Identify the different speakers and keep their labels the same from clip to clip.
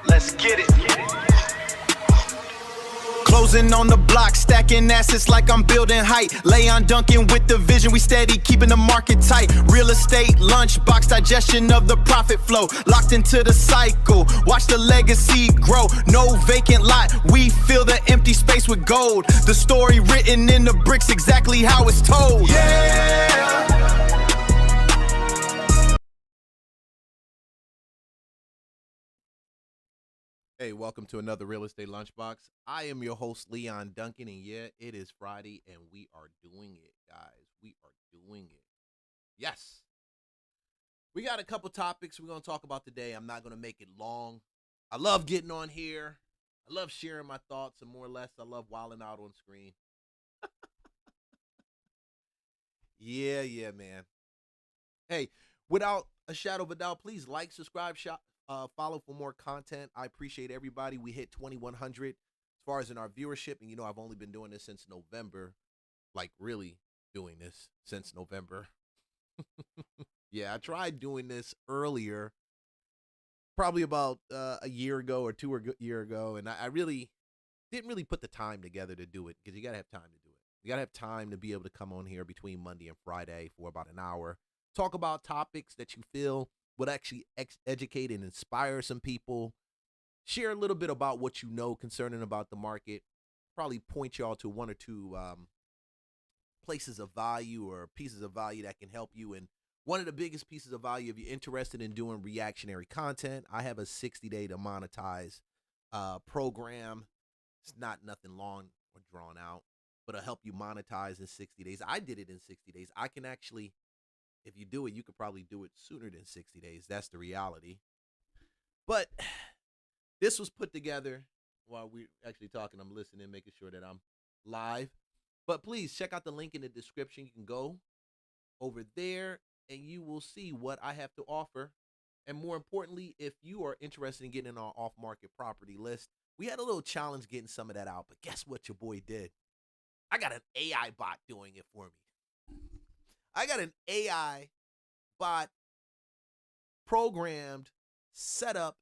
Speaker 1: Let's get it.
Speaker 2: Closing on the block, stacking assets like I'm building height. Leon Duncan with the vision, we steady keeping the market tight. Real estate, lunchbox, digestion of the profit flow. Locked into the cycle, watch the legacy grow. No vacant lot, we fill the empty space with gold. The story written in the bricks, exactly how it's told. Yeah.
Speaker 3: Hey, welcome to another Real Estate Lunchbox. I am your host, Leon Duncan, and yeah, it is Friday, and we are doing it, guys. We are doing it. Yes. We got a couple topics we're going to talk about today. I'm not going to make it long. I love getting on here. I love sharing my thoughts, and more or less, I love wilding out on screen. Yeah, man. Hey, without a shadow of a doubt, please like, subscribe, follow for more content. I appreciate everybody. We hit 2,100 as far as in our viewership. And, I've only been doing this since November, like really doing this since November. Yeah, I tried doing this earlier, probably about a year ago or year ago. And I really didn't really put the time together to do it because you got to have time to do it. You got to have time to be able to come on here between Monday and Friday for about an hour, talk about topics that you feel would actually educate and inspire some people, share a little bit about what you know concerning about the market, probably point y'all to one or two places of value or pieces of value that can help you. And one of the biggest pieces of value, if you're interested in doing reactionary content, I have a 60-day to monetize program. It's not nothing long or drawn out, but it'll help you monetize in 60 days. I did it in 60 days. I can actually, if you do it, you could probably do it sooner than 60 days. That's the reality. But this was put together while we're actually talking. I'm listening, making sure that I'm live. But please check out the link in the description. You can go over there and you will see what I have to offer. And more importantly, if you are interested in getting in our off-market property list, we had a little challenge getting some of that out. But guess what your boy did? I got an AI bot doing it for me. I got an AI bot programmed, set up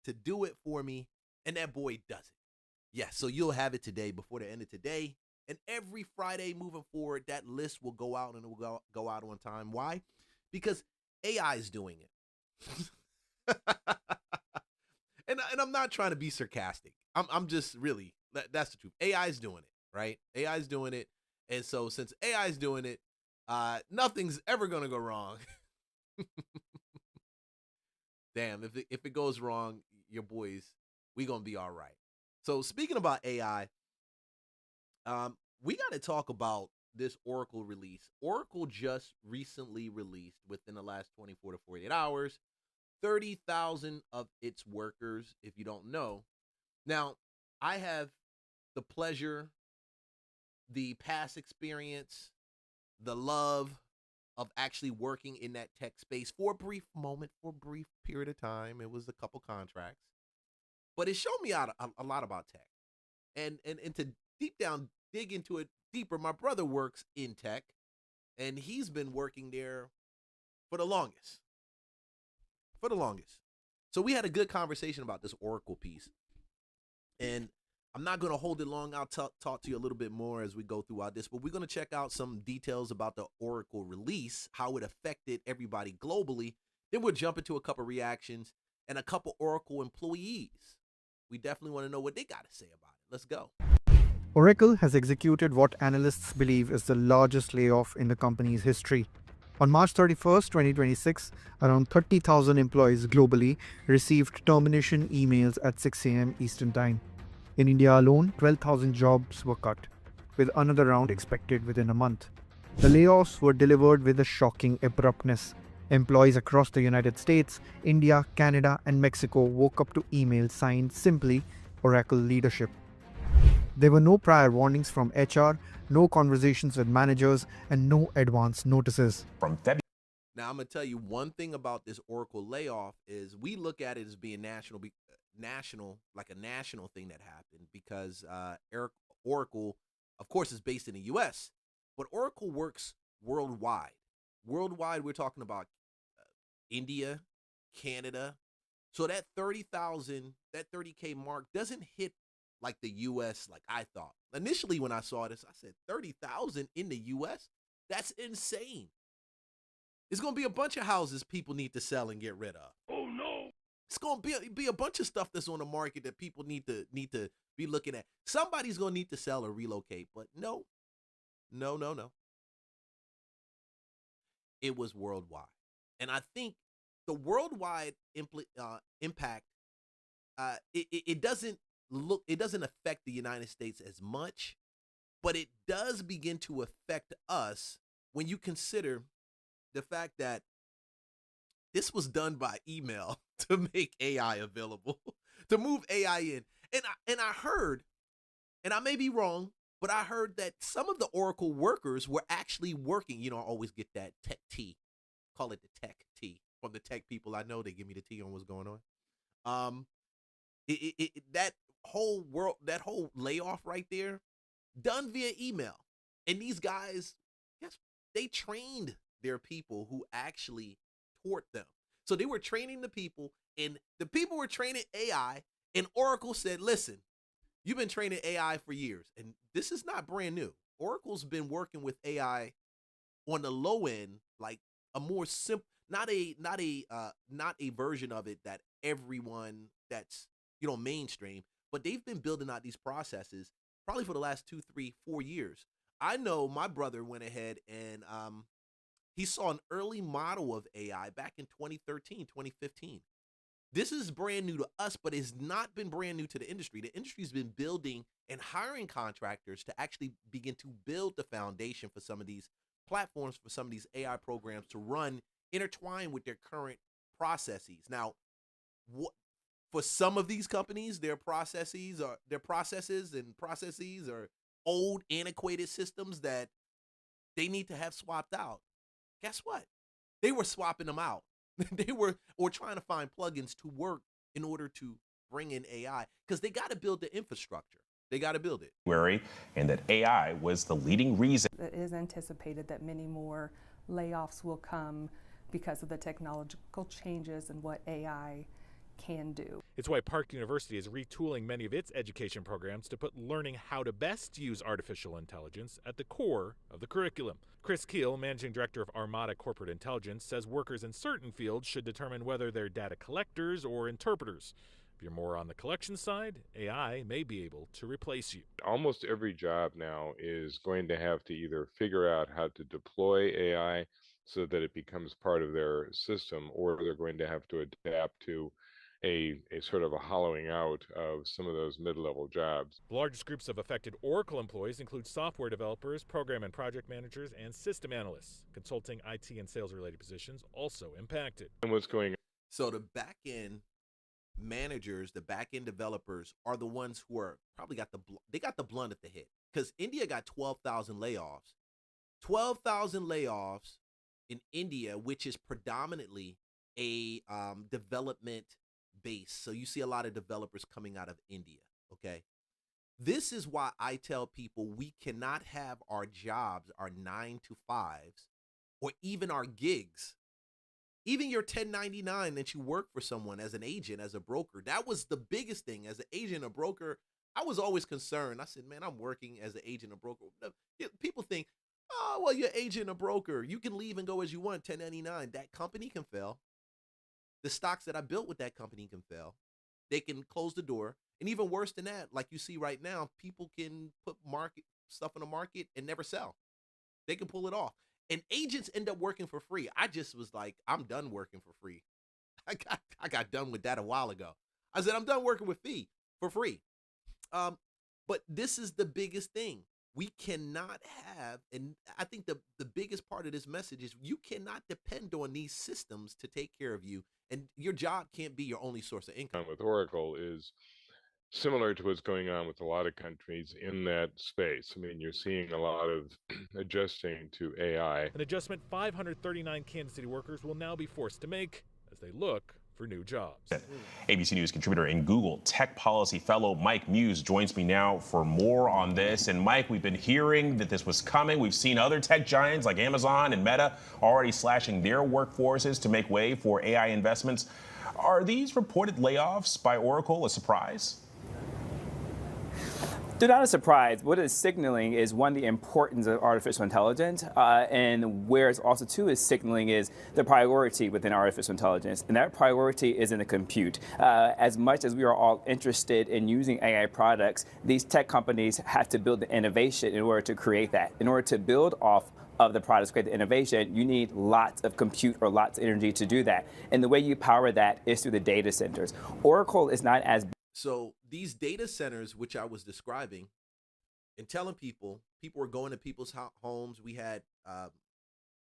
Speaker 3: to do it for me, and that boy does it. Yeah, so you'll have it today before the end of today. And every Friday moving forward, that list will go out and it will go out on time. Why? Because AI is doing it. and I'm not trying to be sarcastic. I'm just really, that's the truth. AI is doing it, right? AI is doing it. And so since AI is doing it, nothing's ever going to go wrong. Damn, if it goes wrong, your boys, we going to be all right. So speaking about AI, we got to talk about this Oracle release. Oracle just recently released within the last 24 to 48 hours, 30,000 of its workers, if you don't know. Now, I have the pleasure, the past experience, the love of actually working in that tech space for a brief moment, for a brief period of time. It was a couple contracts, but it showed me out a lot about tech, and to dig into it deeper. My brother works in tech, and he's been working there for the longest. So we had a good conversation about this Oracle piece, and I'm not going to hold it long. I'll talk to you a little bit more as we go throughout this, but we're going to check out some details about the Oracle release, how it affected everybody globally. Then we'll jump into a couple reactions and a couple Oracle employees. We definitely want to know what they got to say about it. Let's go.
Speaker 4: Oracle has executed what analysts believe is the largest layoff in the company's history. On March 31st, 2026, around 30,000 employees globally received termination emails at 6 a.m. Eastern Time. In India alone, 12,000 jobs were cut, with another round expected within a month. The layoffs were delivered with a shocking abruptness. Employees across the United States, India, Canada, and Mexico woke up to emails signed simply Oracle leadership. There were no prior warnings from HR, no conversations with managers, and no advance notices.
Speaker 3: Now, I'm going to tell you one thing about this Oracle layoff is we look at it as being national, like a national thing that happened because Oracle, of course, is based in the U.S., but Oracle works worldwide. Worldwide, we're talking about India, Canada. So that 30,000, that 30K mark doesn't hit like the US like I thought. Initially when I saw this, I said 30,000 in the US? That's insane. It's going to be a bunch of houses people need to sell and get rid of. Oh no. It's going to be a bunch of stuff that's on the market that people need to be looking at. Somebody's going to need to sell or relocate, but no. It was worldwide. And I think the worldwide impact, it doesn't affect the United States as much, but it does begin to affect us when you consider the fact that this was done by email to make AI available, to move AI in. And I heard, and I may be wrong, but I heard that some of the Oracle workers were actually working. You know, I always get that tech tea. Call it the tech tea from the tech people I know. They give me the tea on what's going on. That whole layoff right there, done via email. And these guys, yes, they trained their people who actually taught them. So they were training the people, and the people were training AI, and Oracle said, listen, you've been training AI for years, and this is not brand new. Oracle's been working with AI on the low end, like a more simple, not a version of it that everyone that's, you know, mainstream, but they've been building out these processes probably for the last 2, 3, 4 years. I know my brother went ahead and he saw an early model of AI back in 2013, 2015. This is brand new to us, but it's not been brand new to the industry. The industry's been building and hiring contractors to actually begin to build the foundation for some of these platforms, for some of these AI programs to run intertwined with their current processes. Now, for some of these companies, their processes are old, antiquated systems that they need to have swapped out. Guess what? They were swapping them out. They were trying to find plugins to work in order to bring in AI, because they got to build the infrastructure. They got to build it.
Speaker 1: And that AI was the leading reason.
Speaker 5: It is anticipated that many more layoffs will come because of the technological changes and what AI can do.
Speaker 6: It's why Park University is retooling many of its education programs to put learning how to best use artificial intelligence at the core of the curriculum. Chris Keel, managing director of Armada Corporate Intelligence, says workers in certain fields should determine whether they're data collectors or interpreters. If you're more on the collection side, AI may be able to replace you.
Speaker 7: Almost every job now is going to have to either figure out how to deploy AI so that it becomes part of their system, or they're going to have to adapt to a sort of a hollowing out of some of those mid-level jobs.
Speaker 6: The largest groups of affected Oracle employees include software developers, program and project managers, and system analysts. Consulting, IT, and sales-related positions also impacted.
Speaker 7: And what's going on?
Speaker 3: So the back-end managers, the back-end developers are the ones who are probably got the blunt of the hit, because India got 12,000 layoffs. 12,000 layoffs in India, which is predominantly a development base. So you see a lot of developers coming out of India, okay? This is why I tell people we cannot have our jobs, our 9 to 5s, or even our gigs. Even your 1099 that you work for someone as an agent, as a broker. That was the biggest thing. As an agent, a broker, I was always concerned. I said, man, I'm working as an agent, a broker. People think, oh, well, you're agent, a broker. You can leave and go as you want, 1099. That company can fail. The stocks that I built with that company can fail. They can close the door. And even worse than that, like you see right now, people can put stuff in the market and never sell. They can pull it off. And agents end up working for free. I just was like, I'm done working for free. I got done with that a while ago. I said, I'm done working with for free. But this is the biggest thing. We cannot have, and I think the biggest part of this message is you cannot depend on these systems to take care of you, and your job can't be your only source of income.
Speaker 7: With Oracle is similar to what's going on with a lot of countries in that space. I mean, you're seeing a lot of adjusting to AI.
Speaker 6: An adjustment 539 Kansas City workers will now be forced to make as they look for new jobs.
Speaker 1: ABC News contributor and Google Tech Policy Fellow Mike Muse joins me now for more on this. And Mike, we've been hearing that this was coming. We've seen other tech giants like Amazon and Meta already slashing their workforces to make way for AI investments. Are these reported layoffs by Oracle a surprise?
Speaker 8: They're not a surprise. What it's signaling is, one, the importance of artificial intelligence, and where it's also, too, is signaling is the priority within artificial intelligence, and that priority is in the compute. As much as we are all interested in using AI products, these tech companies have to build the innovation in order to create that. In order to build off of the products, create the innovation, you need lots of compute or lots of energy to do that. And the way you power that is through the data centers. Oracle is not as
Speaker 3: So these data centers, which I was describing and telling people were going to people's homes. We had, I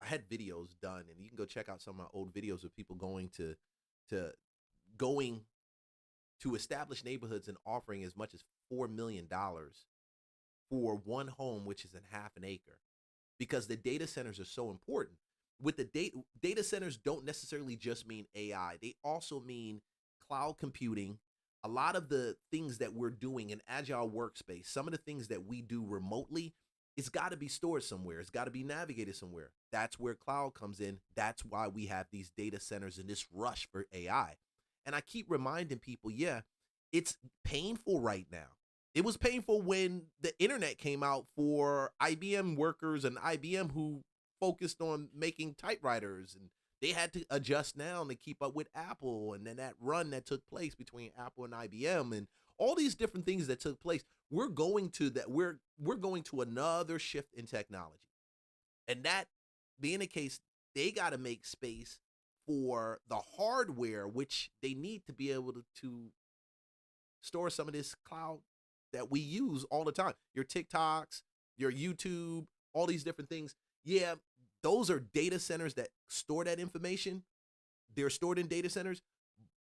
Speaker 3: had videos done, and you can go check out some of my old videos of people going to established neighborhoods and offering as much as $4 million for one home, which is in half an acre, because the data centers are so important. With the data centers don't necessarily just mean AI. They also mean cloud computing. A lot of the things that we're doing in agile workspace, some of the things that we do remotely, it's got to be stored somewhere. It's got to be navigated somewhere. That's where cloud comes in. That's why we have these data centers and this rush for AI. And I keep reminding people, yeah, it's painful right now. It was painful when the internet came out for IBM workers and IBM who focused on making typewriters, and they had to adjust now to keep up with Apple, and then that run that took place between Apple and IBM and all these different things that took place. We're going to that. We're going to another shift in technology, and that being the case, they got to make space for the hardware, which they need to be able to store some of this cloud that we use all the time. Your TikToks, your YouTube, all these different things. Yeah, those are data centers that store that information. They're stored in data centers.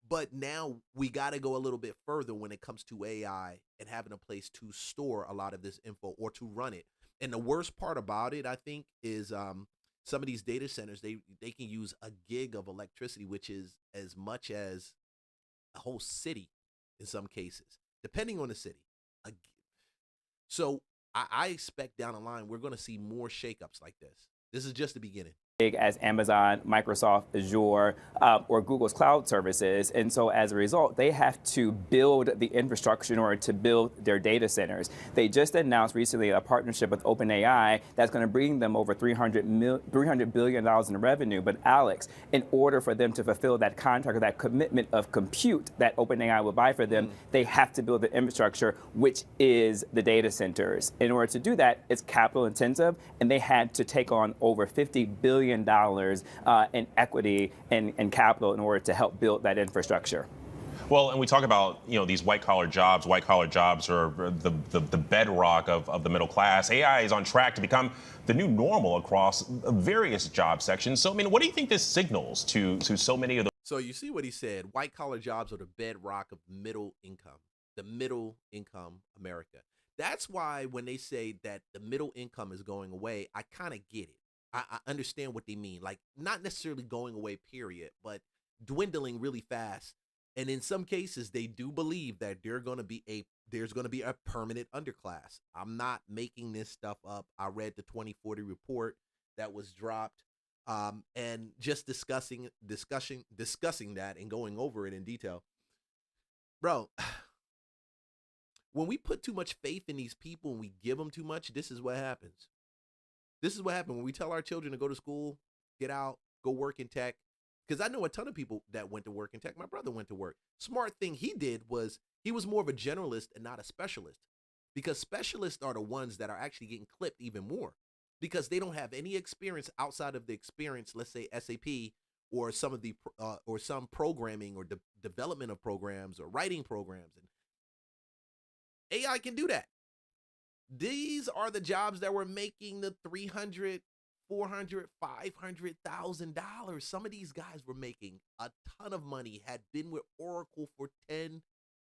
Speaker 3: But now we got to go a little bit further when it comes to AI and having a place to store a lot of this info or to run it. And the worst part about it, I think, is some of these data centers, they can use a gig of electricity, which is as much as a whole city in some cases, depending on the city. So I expect down the line, we're going to see more shakeups like this. This is just the beginning.
Speaker 8: Big as Amazon, Microsoft, Azure, or Google's cloud services. And so as a result, they have to build the infrastructure in order to build their data centers. They just announced recently a partnership with OpenAI that's going to bring them over $300 billion in revenue. But Alex, in order for them to fulfill that contract or that commitment of compute that OpenAI will buy for them, they have to build the infrastructure, which is the data centers. In order to do that, it's capital intensive, and they had to take on over $50 billion in equity and capital in order to help build that infrastructure.
Speaker 1: Well, and we talk about, these white-collar jobs. White-collar jobs are the bedrock of the middle class. AI is on track to become the new normal across various job sections. So, what do you think this signals to so many of the...
Speaker 3: So you see what he said, white-collar jobs are the bedrock of middle income, the middle income America. That's why when they say that the middle income is going away, I kind of get it. I understand what they mean, like not necessarily going away, period, but dwindling really fast. And in some cases, they do believe that there's going to be a permanent underclass. I'm not making this stuff up. I read the 2040 report that was dropped, and just discussing that and going over it in detail. Bro, when we put too much faith in these people and we give them too much, this is what happens. This is what happened when we tell our children to go to school, get out, go work in tech. Because I know a ton of people that went to work in tech. My brother went to work. Smart thing he did was he was more of a generalist and not a specialist. Because specialists are the ones that are actually getting clipped even more. Because they don't have any experience outside of the experience, let's say SAP or some of the or some programming or development of programs or writing programs. And AI can do that. These are the jobs that were making the $300,000, $400,000, $500,000. Some of these guys were making a ton of money, had been with Oracle for 10,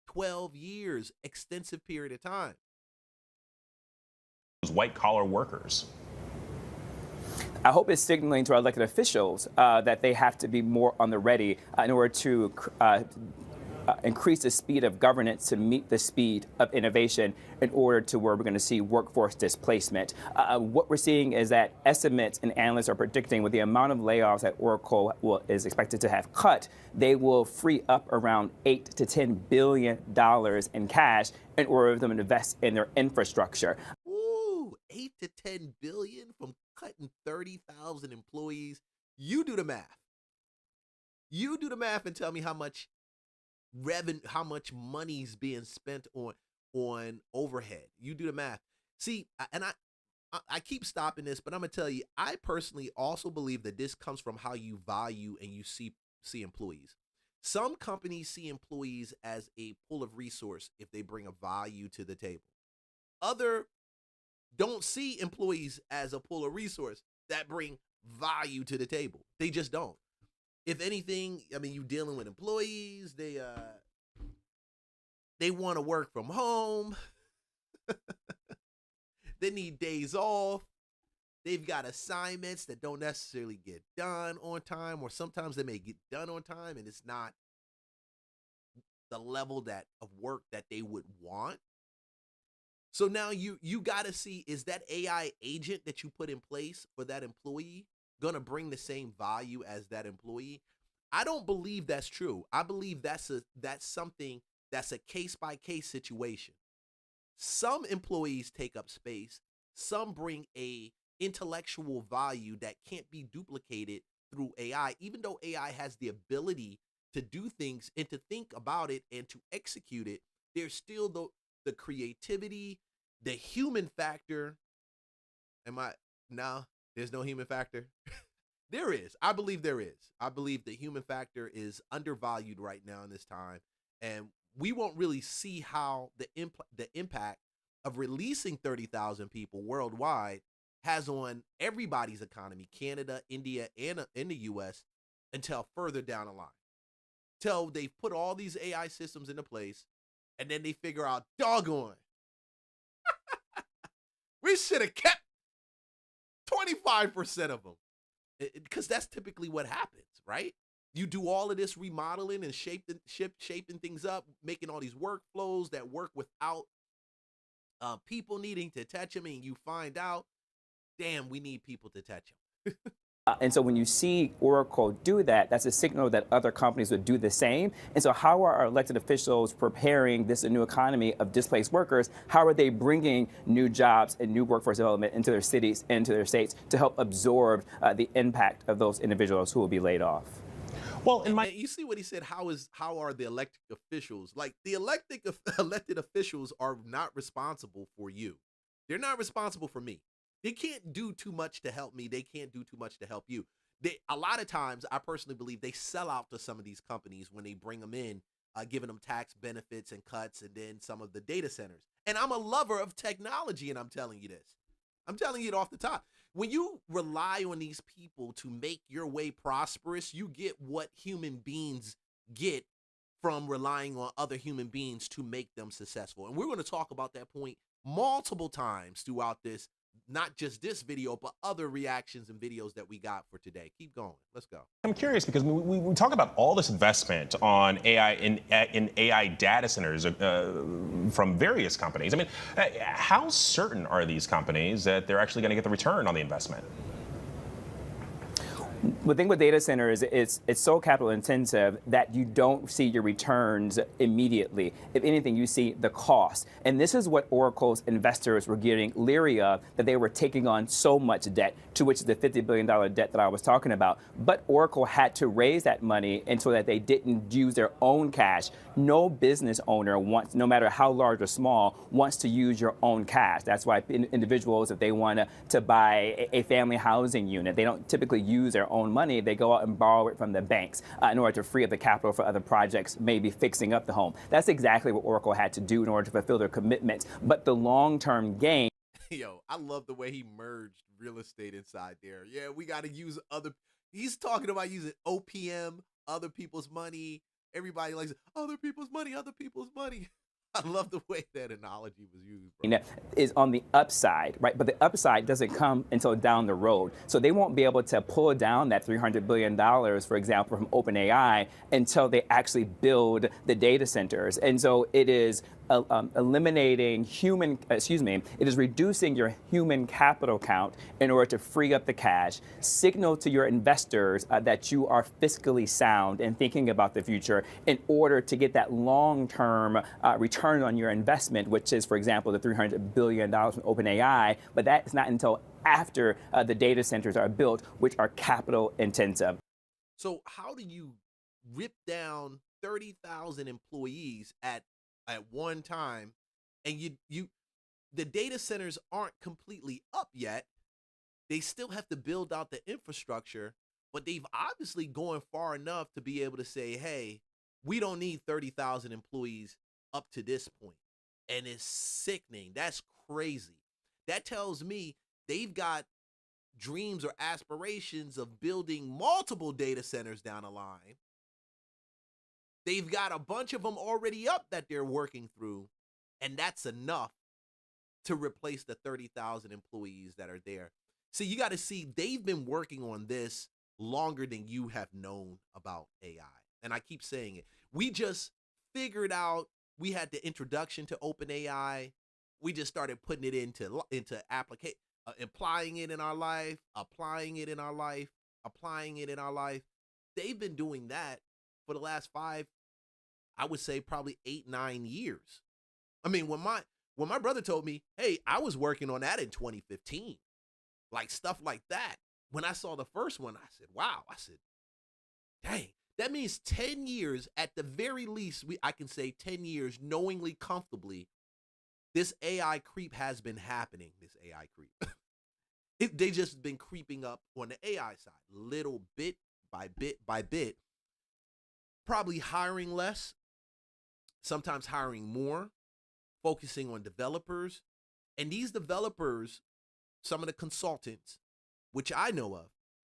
Speaker 3: 12 years, extensive period of time.
Speaker 1: White-collar workers.
Speaker 8: I hope it's signaling to our elected officials that they have to be more on the ready in order to increase the speed of governance to meet the speed of innovation in order to where we're going to see workforce displacement. What we're seeing is that estimates and analysts are predicting with the amount of layoffs that Oracle is expected to have cut, they will free up around $8 to $10 billion in cash in order for them to invest in their infrastructure.
Speaker 3: Ooh, 8 to 10 billion from cutting 30,000 employees. You do the math. You do the math and tell me how much how much money's being spent on overhead. You do the math. See, and I keep stopping this, but I'm gonna tell you, I personally also believe that this comes from how you value and you see employees. Some companies see employees as a pool of resource if they bring a value to the table. Other don't see employees as a pool of resource that bring value to the table. They just don't. If anything, I mean, you're dealing with employees. They want to work from home. They need days off. They've got assignments that don't necessarily get done on time, or sometimes they may get done on time and it's not the level of work that they would want. So now you got to see, is that AI agent that you put in place for that employee going to bring the same value as that employee? I don't believe that's true. I believe that's something that's a case-by-case situation. Some employees take up space. Some bring a intellectual value that can't be duplicated through AI, even though AI has the ability to do things and to think about it and to execute it. There's still the creativity, the human factor. No, there's no human factor. There is. I believe there is. I believe the human factor is undervalued right now in this time. And we won't really see how the impact of releasing 30,000 people worldwide has on everybody's economy, Canada, India, and in the U.S., until further down the line. Till they've put all these AI systems into place, and then they figure out, doggone, we should have kept 25% of them. Because that's typically what happens, right? You do all of this remodeling and shaping things up, making all these workflows that work without people needing to touch them, and you find out, damn, we need people to touch them.
Speaker 8: And so when you see Oracle do that, that's a signal that other companies would do the same. And so how are our elected officials preparing this new economy of displaced workers? How are they bringing new jobs and new workforce development into their cities, into their states, to help absorb the impact of those individuals who will be laid off?
Speaker 1: Well,
Speaker 3: you see what he said, how are the elected officials? Like, the elected officials are not responsible for you. They're not responsible for me. They can't do too much to help me. They can't do too much to help you. A lot of times, I personally believe they sell out to some of these companies when they bring them in, giving them tax benefits and cuts, and then some of the data centers. And I'm a lover of technology, and I'm telling you this. I'm telling you it off the top. When you rely on these people to make your way prosperous, you get what human beings get from relying on other human beings to make them successful. And we're going to talk about that point multiple times throughout this, not just this video, but other reactions and videos that we got for today. Keep going. Let's go.
Speaker 1: I'm curious because we talk about all this investment on AI in AI data centers from various companies. I mean, how certain are these companies that they're actually going to get the return on the investment?
Speaker 8: The thing with data centers is it's so capital intensive that you don't see your returns immediately. If anything, you see the cost. And this is what Oracle's investors were getting leery of, that they were taking on so much debt, to which is the $50 billion debt that I was talking about. But Oracle had to raise that money and so that they didn't use their own cash. No business owner wants, no matter how large or small, wants to use your own cash. That's why individuals, if they want to buy a family housing unit, they don't typically use their own money. They go out and borrow it from the banks in order to free up the capital for other projects, maybe fixing up the home. That's exactly what Oracle had to do in order to fulfill their commitments. But the long-term gain.
Speaker 3: Yo, I love the way he merged real estate inside there. Yeah, we got to use he's talking about using OPM, other people's money. Everybody likes other people's money, other people's money. I love the way that analogy was used, bro.
Speaker 8: Is on the upside, right? But the upside doesn't come until down the road. So they won't be able to pull down that $300 billion, for example, from OpenAI until they actually build the data centers. And so it is eliminating it is reducing your human capital count in order to free up the cash, signal to your investors that you are fiscally sound and thinking about the future in order to get that long-term return on your investment, which is, for example, the $300 billion from OpenAI, but that's not until after the data centers are built, which are capital intensive.
Speaker 3: So how do you rip down 30,000 employees at one time, and the data centers aren't completely up yet? They still have to build out the infrastructure, but they've obviously gone far enough to be able to say, hey, we don't need 30,000 employees up to this point. And it's sickening. That's crazy. That tells me they've got dreams or aspirations of building multiple data centers down the line. They've got a bunch of them already up that they're working through, and that's enough to replace the 30,000 employees that are there. See, you got to see, they've been working on this longer than you have known about AI. And I keep saying it. We just figured out, we had the introduction to OpenAI. We just started putting it into application, applying it in our life, applying it in our life, applying it in our life. They've been doing that for the last 5, I would say probably 8, 9 years. I mean, when my brother told me, hey, I was working on that in 2015, like stuff like that. When I saw the first one, I said, wow. I said, dang, that means 10 years at the very least. I can say 10 years knowingly, comfortably, this AI creep has been happening. This AI creep. They just been creeping up on the AI side, little bit by bit by bit. Probably hiring less, sometimes hiring more, focusing on developers. And these developers, some of the consultants, which I know of,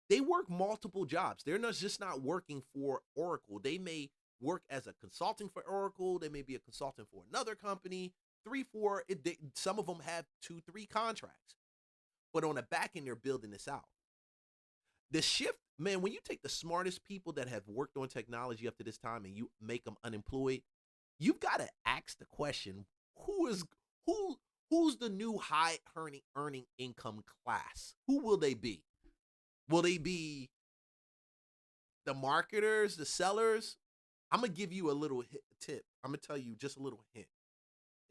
Speaker 3: they work multiple jobs. They're not just not working for Oracle. They may work as a consultant for Oracle. They may be a consultant for another company, 3, 4. Some of them have 2, 3 contracts. But on the back end, they're building this out. The shift, man, when you take the smartest people that have worked on technology up to this time and you make them unemployed, you've got to ask the question, who's the new high earning income class? Who will they be? Will they be the marketers, the sellers? I'm going to give you a little tip. I'm going to tell you just a little hint.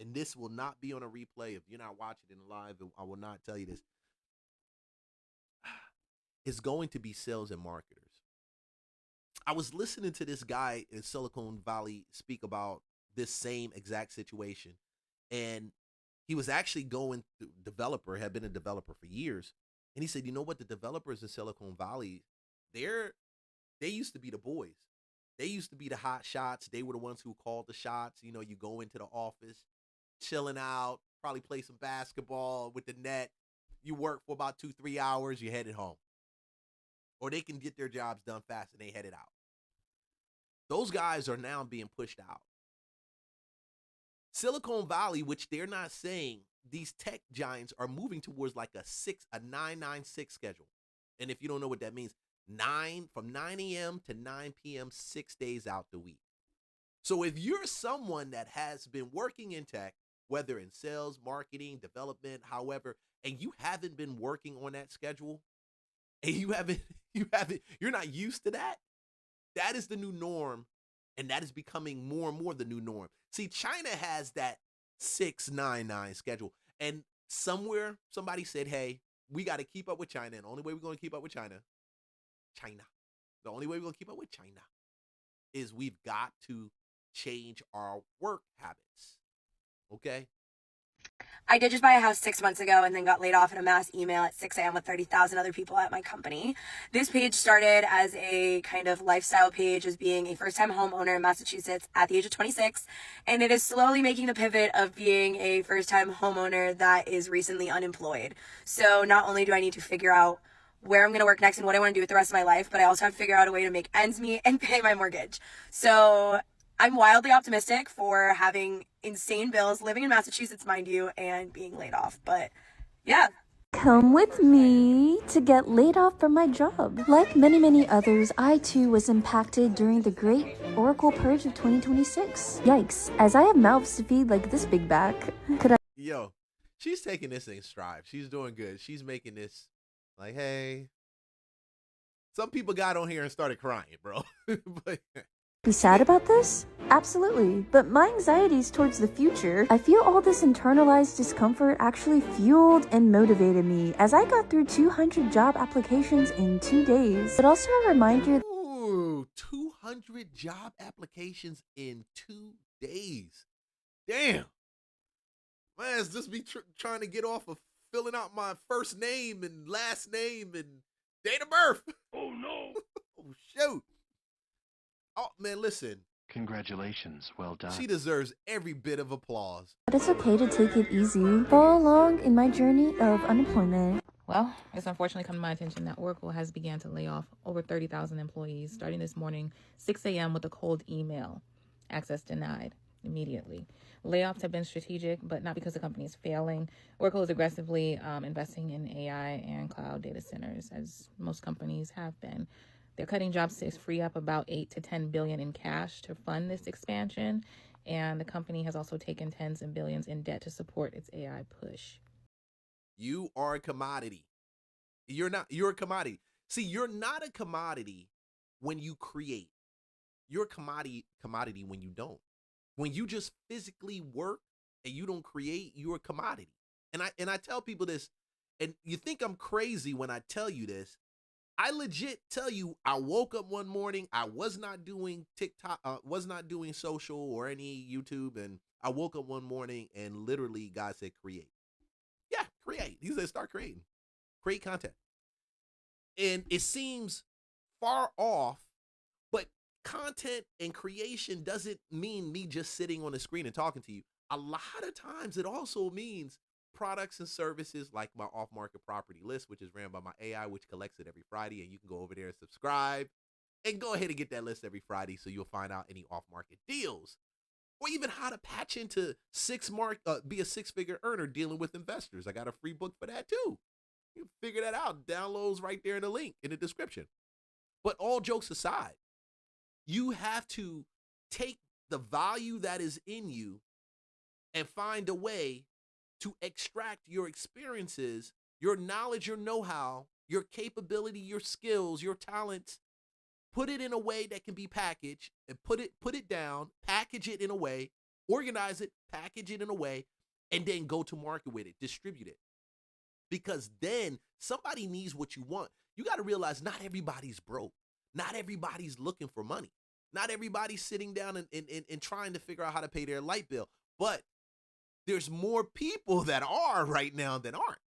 Speaker 3: And this will not be on a replay. If you're not watching it live, I will not tell you this. Is going to be sales and marketers. I was listening to this guy in Silicon Valley speak about this same exact situation. And he was actually going through had been a developer for years. And he said, you know what? The developers in Silicon Valley, they used to be the boys. They used to be the hot shots. They were the ones who called the shots. You know, you go into the office, chilling out, probably play some basketball with the net. You work for about 2, 3 hours, you headed home. Or they can get their jobs done fast and they headed out. Those guys are now being pushed out. Silicon Valley, which they're not saying, these tech giants are moving towards like a 9-9-6 schedule. And if you don't know what that means, from 9 a.m. to 9 p.m., 6 days out the week. So if you're someone that has been working in tech, whether in sales, marketing, development, however, and you haven't been working on that schedule, and you're not used to that, that is the new norm, and that is becoming more and more the new norm. See, China has that 6-9-9 schedule, and somebody said, hey, we got to keep up with China, and the only way we're going to keep up with China, the only way we're going to keep up with China is we've got to change our work habits, okay?
Speaker 9: I did just buy a house 6 months ago and then got laid off in a mass email at 6 a.m. with 30,000 other people at my company. This page started as a kind of lifestyle page as being a first-time homeowner in Massachusetts at the age of 26, and it is slowly making the pivot of being a first-time homeowner that is recently unemployed. So not only do I need to figure out where I'm going to work next and what I want to do with the rest of my life, but I also have to figure out a way to make ends meet and pay my mortgage. So I'm wildly optimistic for having insane bills, living in Massachusetts, mind you, and being laid off. But yeah.
Speaker 10: Come with me to get laid off from my job. Like many others, I too was impacted during the great Oracle purge of 2026. Yikes, as I have mouths to feed like this big back, could I?
Speaker 3: Yo, she's taking this in stride. She's doing good. She's making this like, hey. Some people got on here and started crying, bro. But
Speaker 10: be sad about this? Absolutely, but my anxieties towards the future, I feel all this internalized discomfort actually fueled and motivated me as I got through 200 job applications in 2 days. But also a reminder.
Speaker 3: Ooh, 200 job applications in 2 days. Damn. Man, just be trying to get off of filling out my first name and last name and date of birth. Oh, no. Oh, shoot. Oh, man, listen.
Speaker 11: Congratulations. Well done.
Speaker 3: She deserves every bit of applause.
Speaker 10: But it's okay to take it easy. Follow along in my journey of unemployment.
Speaker 12: Well, it's unfortunately come to my attention that Oracle has began to lay off over 30,000 employees starting this morning, 6 a.m. with a cold email. Access denied immediately. Layoffs have been strategic, but not because the company is failing. Oracle is aggressively investing in AI and cloud data centers, as most companies have been. They're cutting jobs to free up about $8 to $10 billion in cash to fund this expansion, and the company has also taken tens of billions in debt to support its AI push.
Speaker 3: You are a commodity. You're a commodity. See, you're not a commodity when you create. You're a commodity when you don't. When you just physically work and you don't create, you're a commodity. And I tell people this, and you think I'm crazy when I tell you this. I legit tell you, I woke up one morning, I was not doing TikTok, was not doing social or any YouTube, and I woke up one morning and literally God said, create. Yeah, create. He said, start creating. Create content. And it seems far off, but content and creation doesn't mean me just sitting on the screen and talking to you. A lot of times it also means products and services like my off-market property list, which is ran by my AI, which collects it every Friday, and you can go over there and subscribe and go ahead and get that list every Friday so you'll find out any off-market deals or even how to patch into be a six-figure earner dealing with investors. I got a free book for that too. You can figure that out. Downloads right there in the link in the description. But all jokes aside, you have to take the value that is in you and find a way to extract your experiences, your knowledge, your know-how, your capability, your skills, your talents, put it in a way that can be packaged and put it down, package it in a way, organize it, package it in a way, and then go to market with it, distribute it. Because then somebody needs what you want. You got to realize not everybody's broke. Not everybody's looking for money. Not everybody's sitting down and trying to figure out how to pay their light bill. But there's more people that are right now than aren't.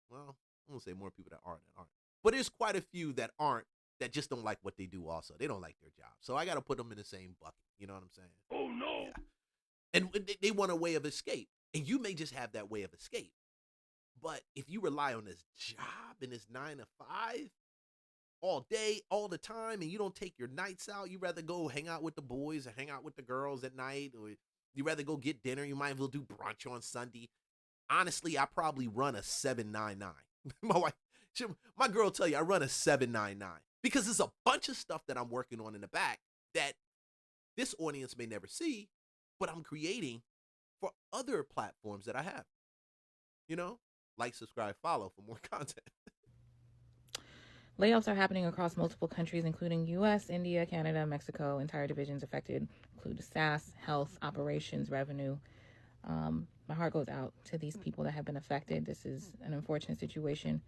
Speaker 3: Well, I won't say more people that are than aren't. But there's quite a few that aren't, that just don't like what they do also. They don't like their job. So I got to put them in the same bucket. You know what I'm saying? Oh, no. Yeah. And they want a way of escape. And you may just have that way of escape. But if you rely on this job and this 9 to 5 all day, all the time, and you don't take your nights out, you rather go hang out with the boys or hang out with the girls at night, or you rather go get dinner, you might as well do brunch on Sunday. Honestly, I probably run a 799. My girl tell you I run a 799 because there's a bunch of stuff that I'm working on in the back that this audience may never see, but I'm creating for other platforms that I have. You know, like, subscribe, follow for more content.
Speaker 12: Layoffs are happening across multiple countries, including U.S., India, Canada, Mexico. Entire divisions affected include SaaS, health, operations, revenue. My heart goes out to these people that have been affected. This is an unfortunate situation,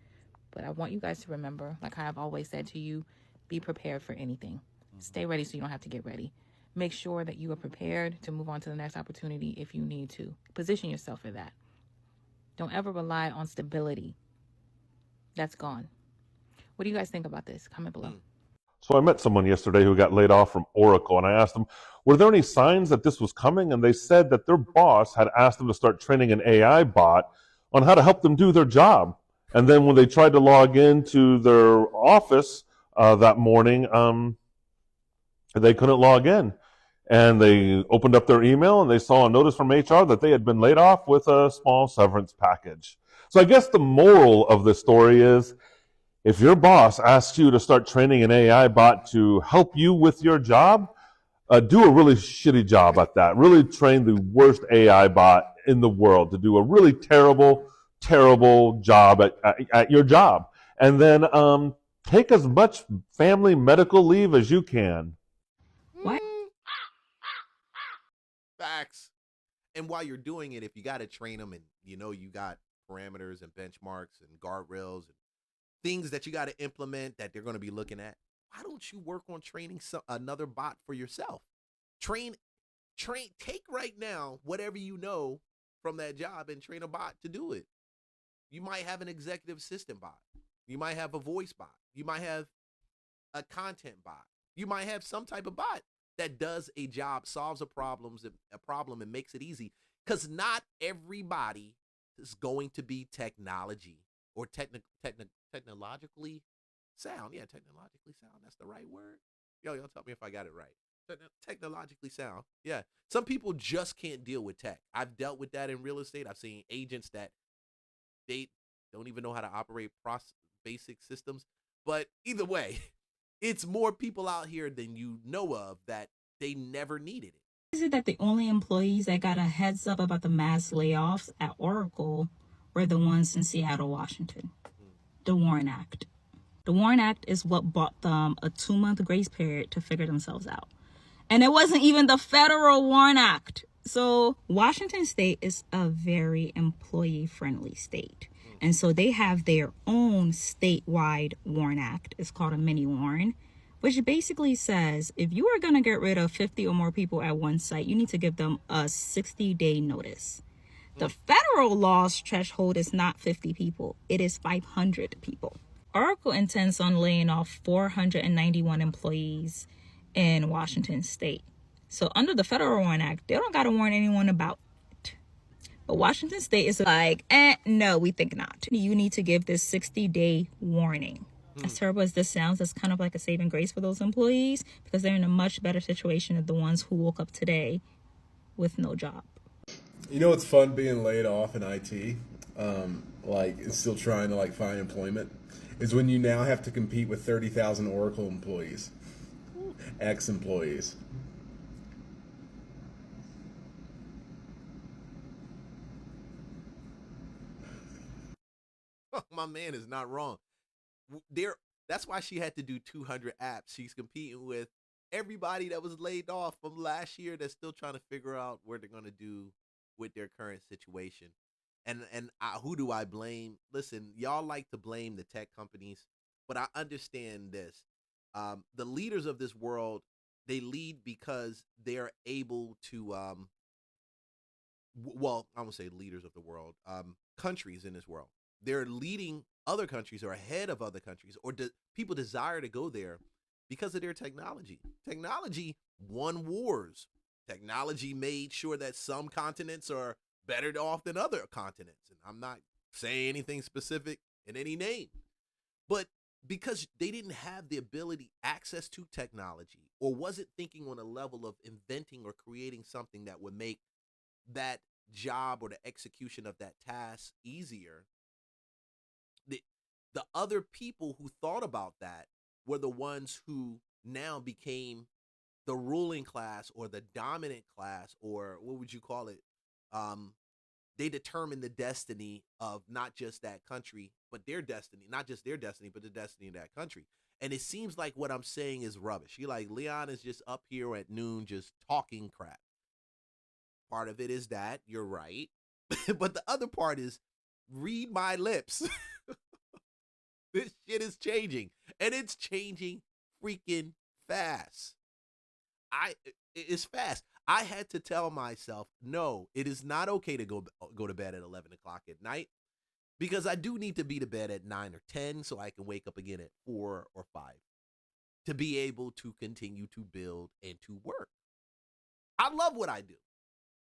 Speaker 12: but I want you guys to remember, like I have always said to you, be prepared for anything. Stay ready so you don't have to get ready. Make sure that you are prepared to move on to the next opportunity if you need to. Position yourself for that. Don't ever rely on stability. That's gone. What do you guys think about this? Comment below.
Speaker 13: So I met someone yesterday who got laid off from Oracle, and I asked them, were there any signs that this was coming? And they said that their boss had asked them to start training an AI bot on how to help them do their job. And then when they tried to log into their office that morning, they couldn't log in. and they opened up their email and they saw a notice from HR that they had been laid off with a small severance package. So I guess the moral of this story is, if your boss asks you to start training an AI bot to help you with your job, do a really shitty job at that. Really train the worst AI bot in the world to do a really terrible, terrible job at your job. And then take as much family medical leave as you can.
Speaker 12: What?
Speaker 3: Facts. And while you're doing it, if you got to train them and you know you got parameters and benchmarks and guardrails and things that you got to implement that they're going to be looking at, why don't you work on training another bot for yourself? Take right now whatever you know from that job and train a bot to do it. You might have an executive assistant bot. You might have a voice bot. You might have a content bot. You might have some type of bot that does a job, solves a problem and makes it easy. Because not everybody is going to be technology or technologically sound. Yeah, technologically sound. That's the right word. Y'all tell me if I got it right. Technologically sound. Yeah. Some people just can't deal with tech. I've dealt with that in real estate. I've seen agents that they don't even know how to operate basic systems. But either way, it's more people out here than you know of that they never needed it.
Speaker 14: Is it that the only employees that got a heads up about the mass layoffs at Oracle were the ones in Seattle, Washington? The Warren Act. The Warren Act is what bought them a 2-month grace period to figure themselves out. And it wasn't even the federal Warren Act. So Washington State is a very employee-friendly state. And so they have their own statewide Warren Act. It's called a mini Warren, which basically says if you are going to get rid of 50 or more people at one site, you need to give them a 60-day notice. The federal law's threshold is not 50 people. It is 500 people. Oracle intends on laying off 491 employees in Washington State. So under the federal Warren Act, they don't got to warn anyone about it. But Washington State is like, no, we think not. You need to give this 60-day warning. As terrible as this sounds, it's kind of like a saving grace for those employees because they're in a much better situation than the ones who woke up today with no job.
Speaker 15: You know, it's fun being laid off in IT, and still trying to find employment, is when you now have to compete with 30,000 Oracle employees, ex-employees.
Speaker 3: My man is not wrong. That's why she had to do 200 apps. She's competing with everybody that was laid off from last year that's still trying to figure out what they're going to do with their current situation. And who do I blame? Listen, y'all like to blame the tech companies, but I understand this. The leaders of this world, they lead because they are able to, I won't say leaders of the world, countries in this world. They're leading other countries or ahead of other countries, or people desire to go there because of their technology. Technology won wars. Technology made sure that some continents are better off than other continents. And I'm not saying anything specific in any name, but because they didn't have the ability, access to technology, or wasn't thinking on a level of inventing or creating something that would make that job or the execution of that task easier, the other people who thought about that were the ones who now became the ruling class or the dominant class, or what would you call it? They determined the destiny of not just that country, but their destiny, not just their destiny, but the destiny of that country. And it seems like what I'm saying is rubbish. Leon is just up here at noon just talking crap. Part of it is that, you're right. But the other part is, read my lips. This shit is changing, and it's changing freaking fast. It's fast. I had to tell myself, no, it is not okay to go to bed at 11 o'clock at night, because I do need to be to bed at 9 or 10 so I can wake up again at 4 or 5 to be able to continue to build and to work. I love what I do.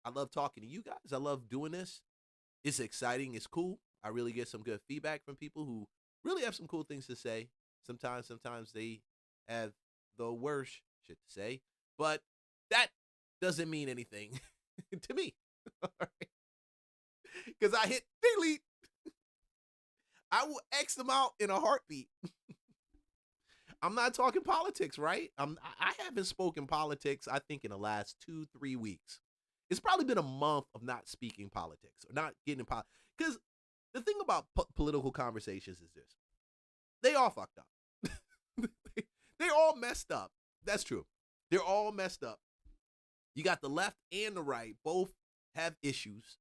Speaker 3: I love talking to you guys. I love doing this. It's exciting. It's cool. I really get some good feedback from people who really have some cool things to say. Sometimes they have the worst shit to say, but that doesn't mean anything to me. Because I hit delete. I will X them out in a heartbeat. I'm not talking politics, right? I haven't spoken politics, I think, in the last 2-3 weeks. It's probably been a month of not speaking politics or not getting in politics. Because the thing about political conversations is this. They all fucked up. They're all messed up. That's true. They're all messed up. You got the left and the right. Both have issues.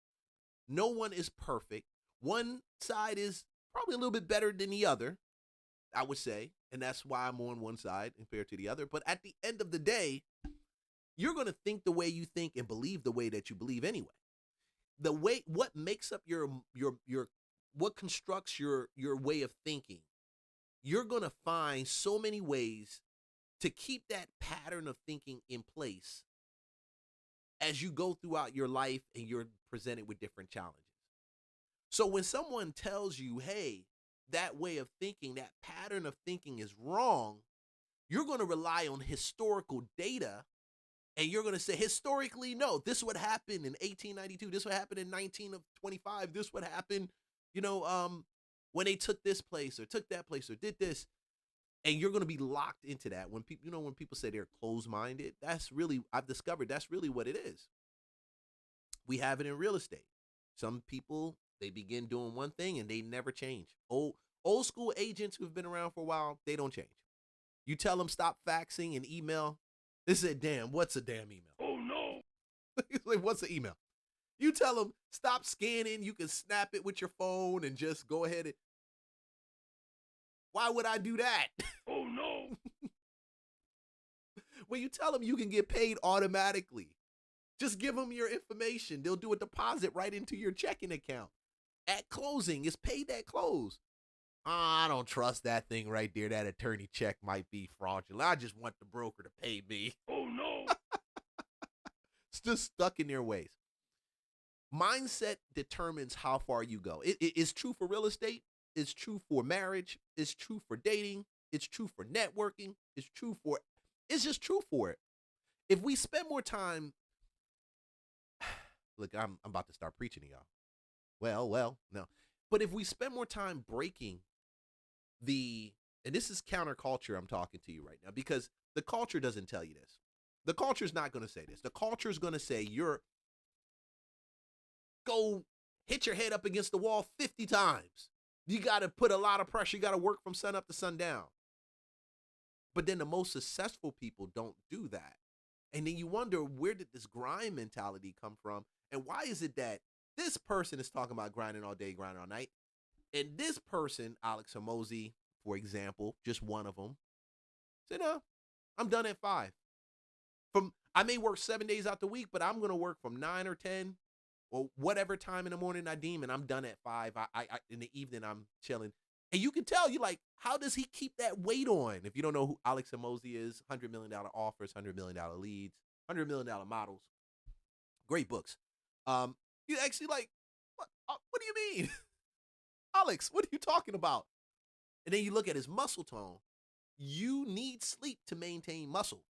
Speaker 3: No one is perfect. One side is probably a little bit better than the other, I would say. And that's why I'm on one side compared to the other. But at the end of the day, you're going to think the way you think and believe the way that you believe anyway. What makes up what constructs your way of thinking, you're going to find so many ways to keep that pattern of thinking in place as you go throughout your life and you're presented with different challenges. So when someone tells you, hey, that way of thinking, that pattern of thinking is wrong, you're going to rely on historical data, and you're going to say, historically, no, this would happen in 1892, this would happen in 1925, this would happen, when they took this place or took that place or did this. And you're going to be locked into that. When people, when people say they're closed-minded, I've discovered that's really what it is. We have it in real estate. Some people, they begin doing one thing and they never change. Old school agents who've been around for a while, they don't change. You tell them stop faxing and email. They say, damn, what's a damn email? Oh, no. It's like, what's an email? You tell them stop scanning. You can snap it with your phone and just go ahead and. Why would I do that? Oh, no. When you tell them you can get paid automatically, just give them your information. They'll do a deposit right into your checking account. At closing, it's paid at close. I don't trust that thing right there. That attorney check might be fraudulent. I just want the broker to pay me. Oh, no. It's just stuck in their ways. Mindset determines how far you go. It's true for real estate. It's true for marriage. It's true for dating. It's true for networking. It's just true for it. If we spend more time, look, I'm about to start preaching to y'all. Well, no. But if we spend more time breaking and this is counterculture I'm talking to you right now, because the culture doesn't tell you this. The culture is not going to say this. The culture is going to say go hit your head up against the wall 50 times. You got to put a lot of pressure. You got to work from sun up to sundown. But then the most successful people don't do that. And then you wonder, where did this grind mentality come from? And why is it that this person is talking about grinding all day, grinding all night? And this person, Alex Hormozy, for example, just one of them, said, no, I'm done at 5. I may work 7 days out the week, but I'm going to work from 9 or 10 or whatever time in the morning I deem, and I'm done at 5. I in the evening, I'm chilling. And you can tell, you're like, how does he keep that weight on? If you don't know who Alex Hormozy is, $100 million offers, $100 million leads, $100 million models. Great books. You actually like, what do you mean? Alex, what are you talking about? And then you look at his muscle tone. You need sleep to maintain muscle.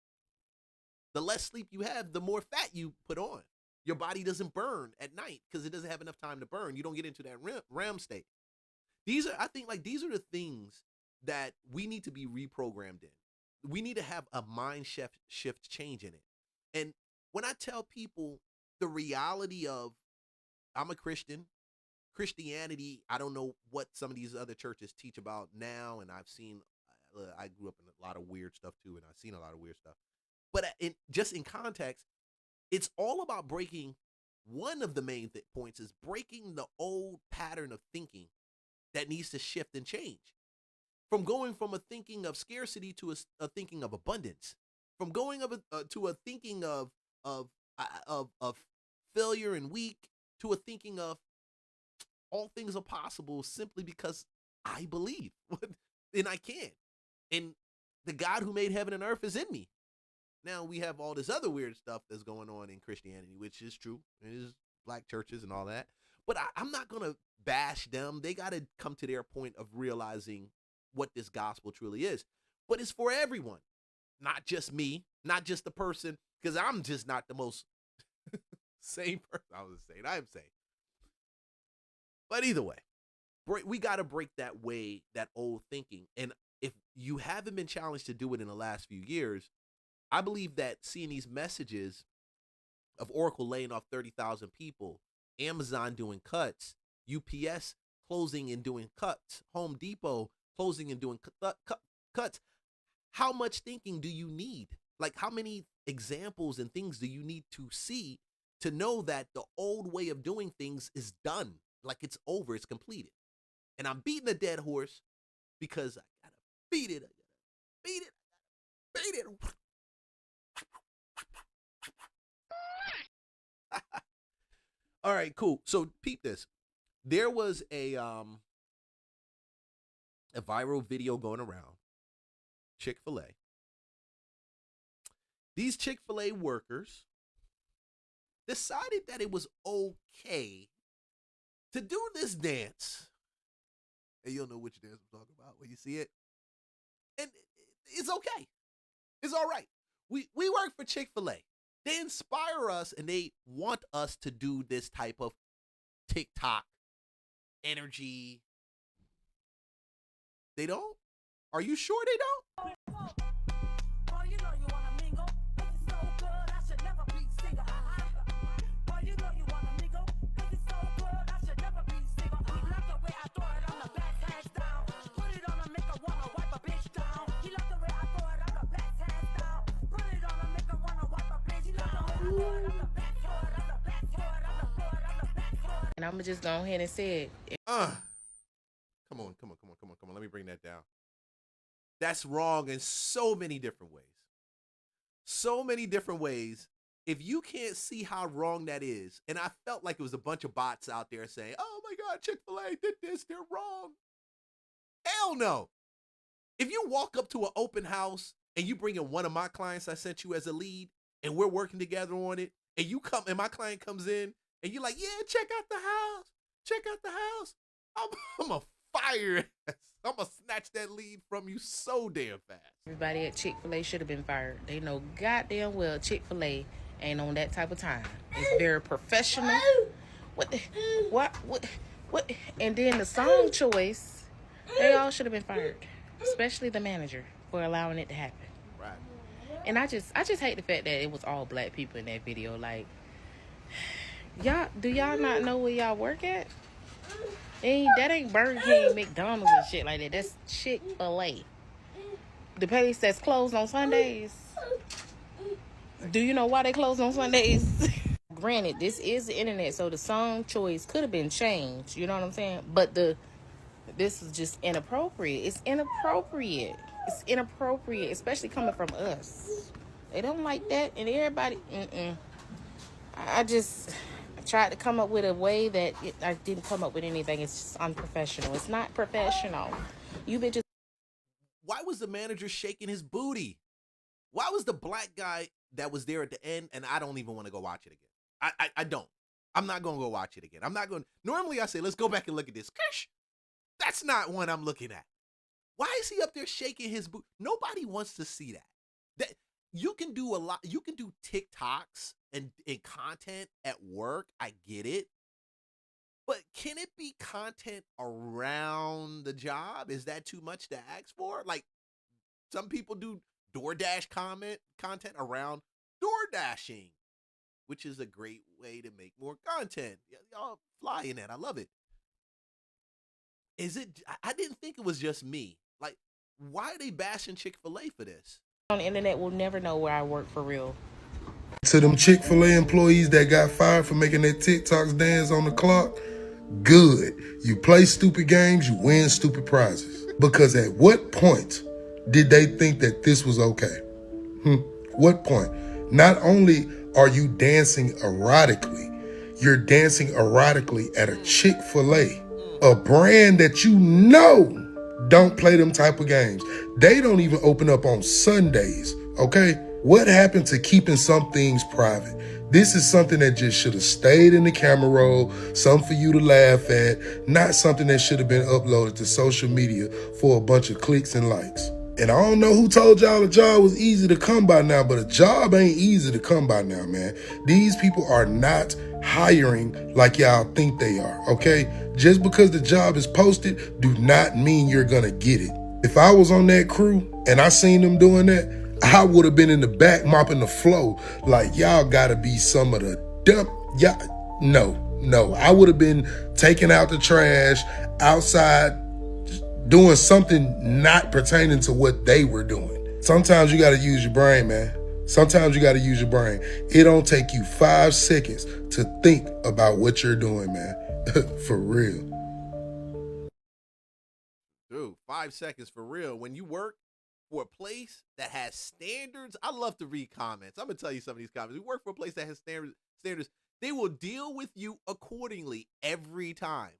Speaker 3: The less sleep you have, the more fat you put on. Your body doesn't burn at night because it doesn't have enough time to burn. You don't get into that REM state. These are the things that we need to be reprogrammed in. We need to have a mind shift change in it. And when I tell people the reality of, I'm a Christian, Christianity, I don't know what some of these other churches teach about now. And I've seen, I grew up in a lot of weird stuff too, and I've seen a lot of weird stuff. But just in context, it's all about breaking. One of the main points is breaking the old pattern of thinking that needs to shift and change. From going from a thinking of scarcity to a thinking of abundance. From going to a thinking of failure and weak to a thinking of all things are possible simply because I believe and I can. And the God who made heaven and earth is in me. Now we have all this other weird stuff that's going on in Christianity, which is true. It is black churches and all that. But I'm not going to bash them. They got to come to their point of realizing what this gospel truly is. But it's for everyone, not just me, not just the person. because I'm just not the most sane person. I was saying, I am sane. But either way, we got to break that old thinking. And if you haven't been challenged to do it in the last few years, I believe that seeing these messages of Oracle laying off 30,000 people, Amazon doing cuts, UPS closing and doing cuts, Home Depot closing and doing cuts, how much thinking do you need? Like, how many examples and things do you need to see to know that the old way of doing things is done? Like, it's over, it's completed. And I'm beating a dead horse because I gotta beat it. Beat it. All right, cool. So peep this. There was a viral video going around. Chick-fil-A. These Chick-fil-A workers decided that it was okay to do this dance. And you'll know which dance I'm talking about when you see it. And it's okay. It's all right. We work for Chick-fil-A. They inspire us and they want us to do this type of TikTok energy. They don't? Are you sure they don't?
Speaker 12: And I'm just go ahead and say it.
Speaker 3: Come on. Let me bring that down. That's wrong in so many different ways. So many different ways. If you can't see how wrong that is, and I felt like it was a bunch of bots out there saying, oh my God, Chick-fil-A did this, they're wrong. Hell no. If you walk up to an open house and you bring in one of my clients I sent you as a lead, and we're working together on it, and you come and my client comes in, and you're like, yeah, check out the house. Check out the house. I'm a fire ass. I'm going to snatch that lead from you so damn fast.
Speaker 12: Everybody at Chick-fil-A should have been fired. They know goddamn well Chick-fil-A ain't on that type of time. It's very professional. What? And then the song choice, they all should have been fired, especially the manager for allowing it to happen.
Speaker 3: Right.
Speaker 12: And I just hate the fact that it was all black people in that video. Like, do y'all not know where y'all work at? That ain't Burger King, McDonald's and shit like that. That's Chick-fil-A. The place that's closed on Sundays. Do you know why they closed on Sundays? Granted, this is the internet, so the song choice could have been changed. You know what I'm saying? But this is just inappropriate. It's inappropriate. It's inappropriate, especially coming from us. They don't like that, and everybody. I tried to come up with a way that I didn't come up with anything. It's just unprofessional. It's not professional. You bitches.
Speaker 3: Why was the manager shaking his booty? Why was the black guy that was there at the end? And I don't even want to go watch it again. I don't. I'm not going to go watch it again. I'm not going. Normally I say, let's go back and look at this. That's not one I'm looking at. Why is he up there shaking his boot? Nobody wants to see that. You can do a lot. You can do TikToks and content at work. I get it. But can it be content around the job? Is that too much to ask for? Like, some people do DoorDash content around DoorDashing, which is a great way to make more content. Y'all fly in that. I love it. I didn't think it was just me. Like, why are they bashing Chick-fil-A for this?
Speaker 12: On the internet will never know where I work for real.
Speaker 16: To them Chick-fil-A employees that got fired for making their TikToks dance on the clock, good. You play stupid games, you win stupid prizes. Because at what point did they think that this was okay? What point? Not only are you dancing erotically, you're dancing erotically at a Chick-fil-A, a brand that you know don't play them type of games. They don't even open up on Sundays, okay? What happened to keeping some things private? This is something that just should have stayed in the camera roll, something for you to laugh at, not something that should have been uploaded to social media for a bunch of clicks and likes. And I don't know who told y'all a job was easy to come by now, but a job ain't easy to come by now, man. These people are not hiring like y'all think they are, okay? Just because the job is posted do not mean you're gonna get it. If I was on that crew and I seen them doing that, I would have been in the back mopping the floor like, y'all gotta be some of the dumb, y'all, no. I would have been taking out the trash outside, doing something not pertaining to what they were doing. Sometimes you gotta use your brain, man. Sometimes you gotta use your brain. It don't take you 5 seconds to think about what you're doing, man. For real.
Speaker 3: Dude, 5 seconds for real. When you work for a place that has standards, I love to read comments. I'm gonna tell you some of these comments. We work for a place that has standards. They will deal with you accordingly every time.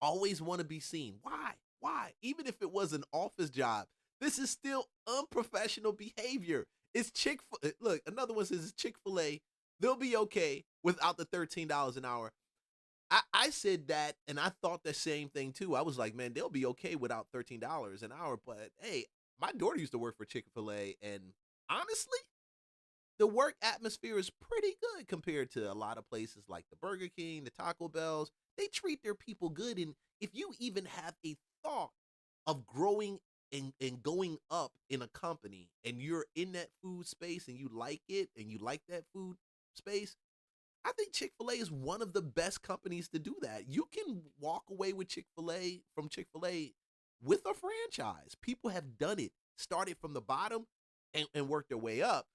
Speaker 3: Always want to be seen. Why? Even if it was an office job, this is still unprofessional behavior. It's Look, another one says it's Chick-fil-A. They'll be okay without the $13 an hour. I said that, and I thought the same thing too. I was like, man, they'll be okay without $13 an hour. But hey, my daughter used to work for Chick-fil-A, and honestly, the work atmosphere is pretty good compared to a lot of places like the Burger King, the Taco Bells. They treat their people good, and if you even have a thought of growing and going up in a company, and you're in that food space and you like it and you like that food space, I think Chick-fil-A is one of the best companies to do that. You can walk away with Chick-fil-A with a franchise. People have done it, started from the bottom and worked their way up.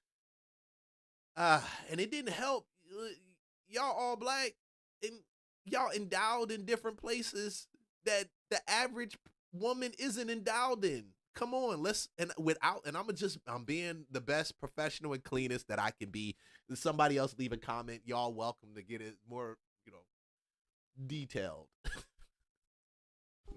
Speaker 3: And it didn't help. Y'all all black and y'all endowed in different places that the average woman isn't endowed in. Come on, I'm being the best professional and cleanest that I can be. If somebody else leave a comment, y'all welcome to get it more, detailed.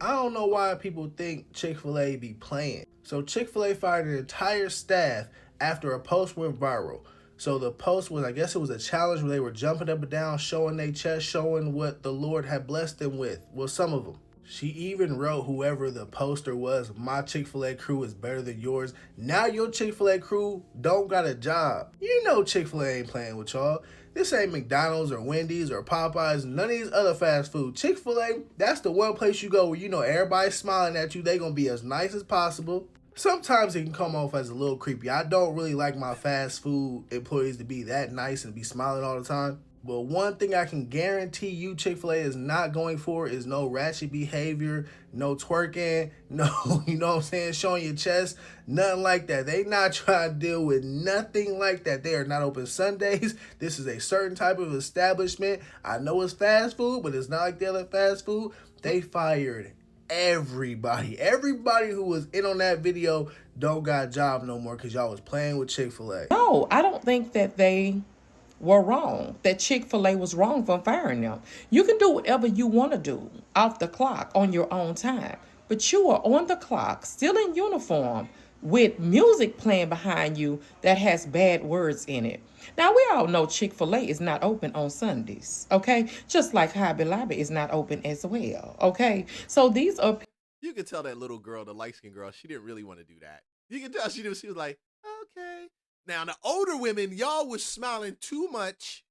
Speaker 17: I don't know why people think Chick-fil-A be playing. So Chick-fil-A fired an entire staff after a post went viral. So the post was, I guess it was a challenge where they were jumping up and down, showing their chest, showing what the Lord had blessed them with. Well, some of them. She even wrote, whoever the poster was, my Chick-fil-A crew is better than yours. Now your Chick-fil-A crew don't got a job. You know Chick-fil-A ain't playing with y'all. This ain't McDonald's or Wendy's or Popeyes, none of these other fast food. Chick-fil-A, that's the one place you go where everybody's smiling at you. They gonna be as nice as possible. Sometimes it can come off as a little creepy. I don't really like my fast food employees to be that nice and be smiling all the time. But one thing I can guarantee you Chick-fil-A is not going for is no ratchet behavior, no twerking, no, showing your chest, nothing like that. They not trying to deal with nothing like that. They are not open Sundays. This is a certain type of establishment. I know it's fast food, but it's not like the other fast food. They fired everybody. Everybody who was in on that video don't got a job no more because y'all was playing with Chick-fil-A.
Speaker 18: No, I don't think that they were wrong, that Chick-fil-A was wrong for firing them. You can do whatever you want to do off the clock on your own time, but you are on the clock, still in uniform, with music playing behind you that has bad words in it. Now, we all know Chick-fil-A is not open on Sundays, okay? Just like Hobby Lobby is not open as well, okay? So these are...
Speaker 3: You can tell that little girl, the light-skinned girl, she didn't really want to do that. You can tell she was like, okay. Now, the older women, y'all was smiling too much.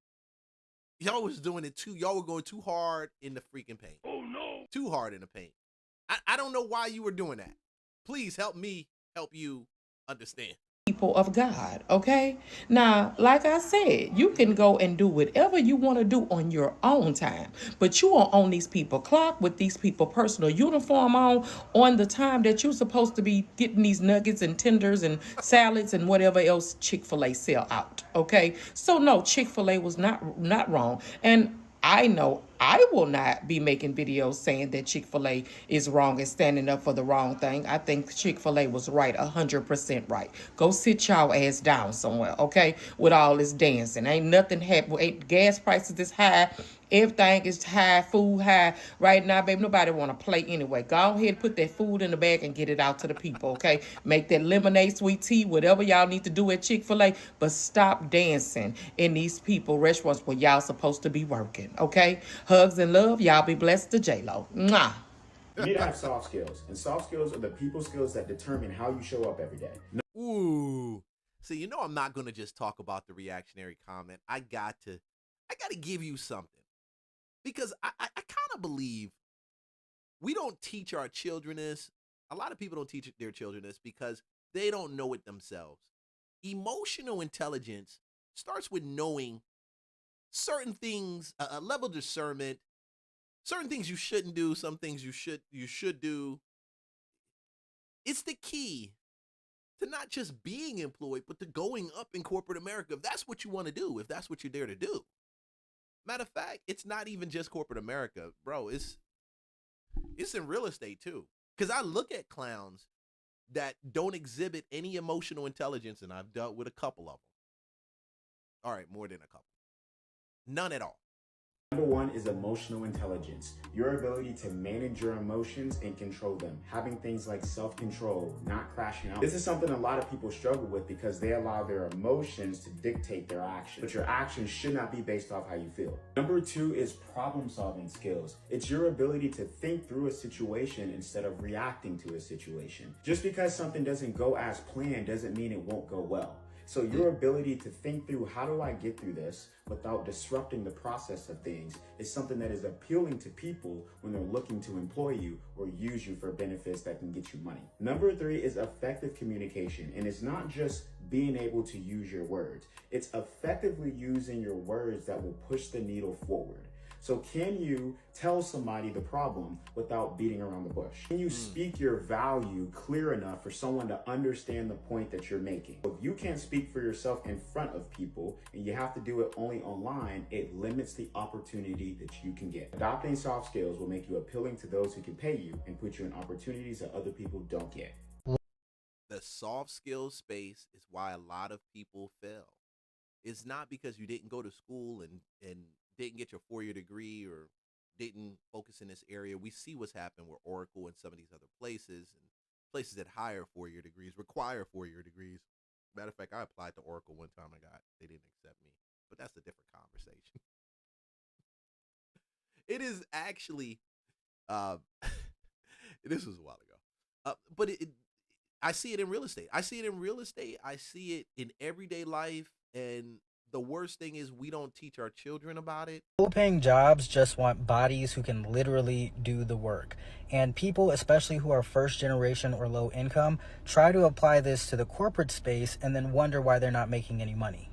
Speaker 3: Y'all was doing it too. Y'all were going too hard in the freaking paint. Oh, no. Too hard in the paint. I don't know why you were doing that. Please help me help you understand.
Speaker 18: People of God, okay? Now, like I said, you can go and do whatever you want to do on your own time, but you are on these people clock with these people personal uniform on the time that you're supposed to be getting these nuggets and tenders and salads and whatever else Chick-fil-A sell out, okay? So no, Chick-fil-A was not wrong. And I know I will not be making videos saying that Chick-fil-A is wrong and standing up for the wrong thing. I think Chick-fil-A was right, 100% right. Go sit y'all ass down somewhere, okay? With all this dancing. Ain't nothing happening. Gas prices is high. Everything is high, food high. Right now, baby, nobody want to play anyway. Go ahead and put that food in the bag and get it out to the people, okay? Make that lemonade, sweet tea, whatever y'all need to do at Chick-fil-A, but stop dancing in these people restaurants where y'all supposed to be working, okay? Hugs and love. Y'all be blessed to J-Lo. Mwah.
Speaker 19: You need to have soft skills, and soft skills are the people skills that determine how you show up every day.
Speaker 3: Ooh. See, you know I'm not gonna just talk about the reactionary comment. I got to give you something. Because I kind of believe we don't teach our children this. A lot of people don't teach their children this because they don't know it themselves. Emotional intelligence starts with knowing certain things, a level of discernment, certain things you shouldn't do, some things you should do. It's the key to not just being employed, but to going up in corporate America. If that's what you want to do, if that's what you're there to do. Matter of fact, it's not even just corporate America, bro. It's in real estate too. Because I look at clowns that don't exhibit any emotional intelligence, and I've dealt with a couple of them. All right, more than a couple. None at all.
Speaker 19: Number one is emotional intelligence, your ability to manage your emotions and control them, having things like self-control, not crashing out. This is something a lot of people struggle with because they allow their emotions to dictate their actions, but your actions should not be based off how you feel. Number two is problem-solving skills. It's your ability to think through a situation instead of reacting to a situation. Just because something doesn't go as planned doesn't mean it won't go well. So your ability to think through, how do I get through this without disrupting the process of things, is something that is appealing to people when they're looking to employ you or use you for benefits that can get you money. Number three is effective communication. And it's not just being able to use your words. It's effectively using your words that will push the needle forward. So can you tell somebody the problem without beating around the bush? Can you speak your value clear enough for someone to understand the point that you're making? If you can't speak for yourself in front of people and you have to do it only online, it limits the opportunity that you can get. Adopting soft skills will make you appealing to those who can pay you and put you in opportunities that other people don't get.
Speaker 3: The soft skills space is why a lot of people fail. It's not because you didn't go to school and didn't get your 4-year degree or didn't focus in this area. We see what's happened with Oracle and some of these other places, and places that hire 4-year degrees, require 4-year degrees. Matter of fact, I applied to Oracle one time. They didn't accept me, but that's a different conversation. It is actually, this was a while ago, but I see it in real estate. I see it in everyday life, and the worst thing is we don't teach our children about it.
Speaker 20: Low-paying jobs just want bodies who can literally do the work. And people, especially who are first generation or low income, try to apply this to the corporate space and then wonder why they're not making any money.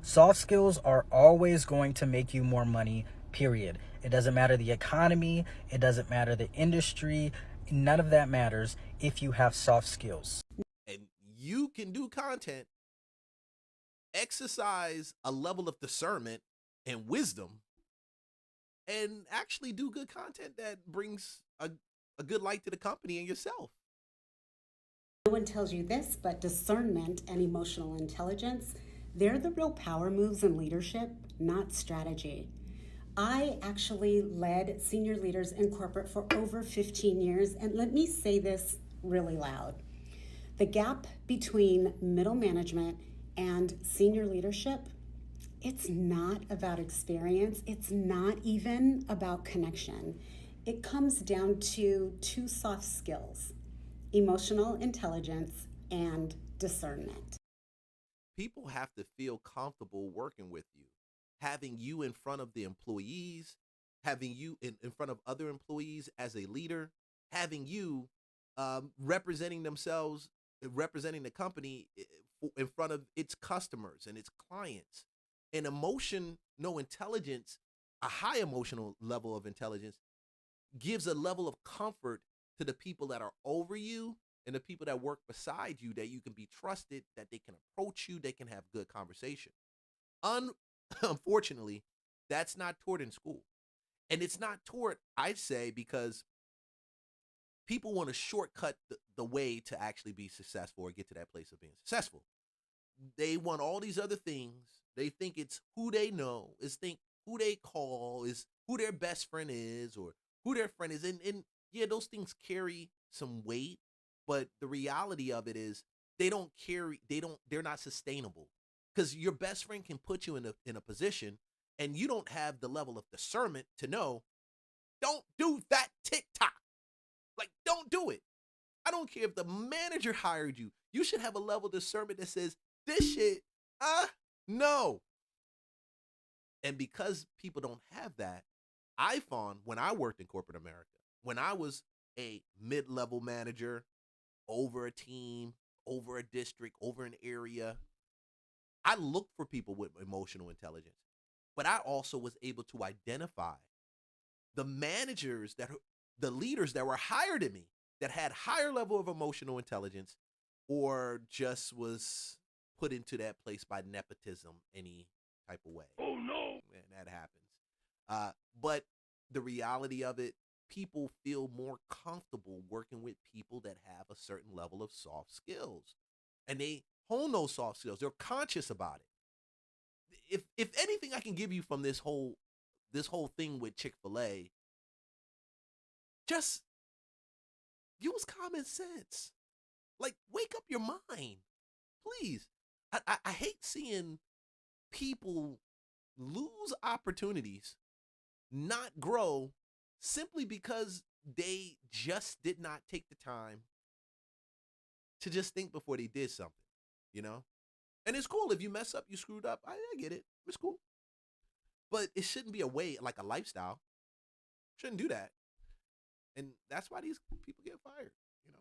Speaker 20: Soft skills are always going to make you more money, period. It doesn't matter the economy. It doesn't matter the industry. None of that matters if you have soft skills.
Speaker 3: And you can do content, exercise a level of discernment and wisdom, and actually do good content that brings a good light to the company and yourself.
Speaker 21: No one tells you this, but discernment and emotional intelligence, they're the real power moves in leadership, not strategy. I actually led senior leaders in corporate for over 15 years, and let me say this really loud. The gap between middle management and senior leadership, it's not about experience. It's not even about connection. It comes down to 2 soft skills: emotional intelligence and discernment.
Speaker 3: People have to feel comfortable working with you, having you in front of the employees, having you in front of other employees as a leader, having you representing themselves, representing the company in front of its customers and its clients. And no intelligence, a high emotional level of intelligence, gives a level of comfort to the people that are over you and the people that work beside you, that you can be trusted, that they can approach you, they can have good conversation. Unfortunately, that's not taught in school. And it's not taught, I'd say, because people want to shortcut the way to actually be successful or get to that place of being successful. They want all these other things. They think it's who they know, who they call, is who their best friend is, or who their friend is. And yeah, those things carry some weight, but the reality of it is they're not sustainable. Because your best friend can put you in a position and you don't have the level of discernment to know, don't do that TikTok. don't care if the manager hired you. You should have a level of discernment that says, this shit, no. And because people don't have that, I found when I worked in corporate America, when I was a mid-level manager over a team, over a district, over an area, I looked for people with emotional intelligence. But I also was able to identify the managers, the leaders that were higher than me, that had higher level of emotional intelligence, or just was put into that place by nepotism any type of way. Oh no. Man, that happens. But the reality of it, people feel more comfortable working with people that have a certain level of soft skills. And they hone those soft skills. They're conscious about it. If anything I can give you from this whole thing with Chick-fil-A, just use common sense. Like, wake up your mind, please. I hate seeing people lose opportunities, not grow, simply because they just did not take the time to just think before they did something, you know? And it's cool. If you mess up, you screwed up. I get it. It's cool. But it shouldn't be a way, like a lifestyle. Shouldn't do that. And that's why these people get fired, you know?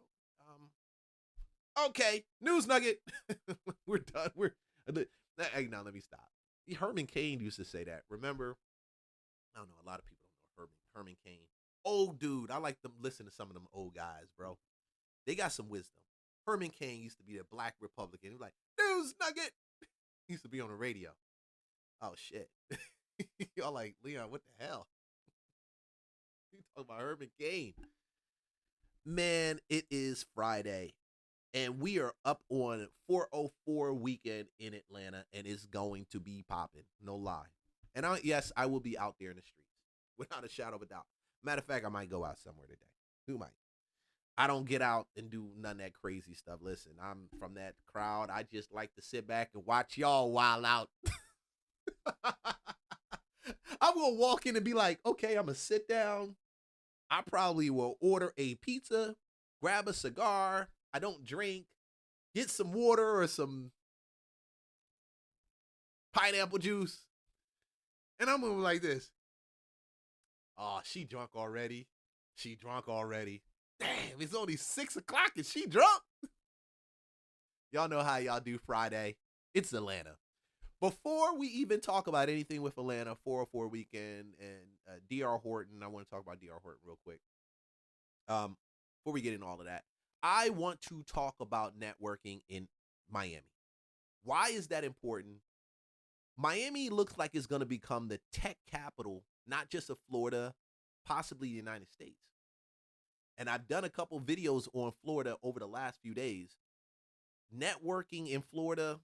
Speaker 3: Okay, news nugget. We're done. Now let me stop. Herman Cain used to say that. Remember? I don't know. A lot of people don't know Herman Cain. Old dude. I like to listen to some of them old guys, bro. They got some wisdom. Herman Cain used to be a black Republican. He was like, news nugget. He used to be on the radio. Oh, shit. Y'all like, Leon, what the hell? You talking about Herman Cain. Man, it is Friday. And we are up on 404 weekend in Atlanta, and it's going to be popping. No lie. And yes, I will be out there in the streets without a shadow of a doubt. Matter of fact, I might go out somewhere today. Who might? I don't get out and do none of that crazy stuff. Listen, I'm from that crowd. I just like to sit back and watch y'all wild out. I'm going to walk in and be like, okay, I'm going to sit down. I probably will order a pizza, grab a cigar. I don't drink. Get some water or some pineapple juice. And I'm going to be like this. Oh, she drunk already. She drunk already. Damn, it's only 6 o'clock and she drunk. Y'all know how y'all do Friday. It's Atlanta. Before we even talk about anything with Atlanta, 404 weekend and DR Horton, I want to talk about DR Horton real quick. Before we get into all of that, I want to talk about networking in Miami. Why is that important? Miami looks like it's going to become the tech capital, not just of Florida, possibly the United States. And I've done a couple videos on Florida over the last few days. Networking in Florida.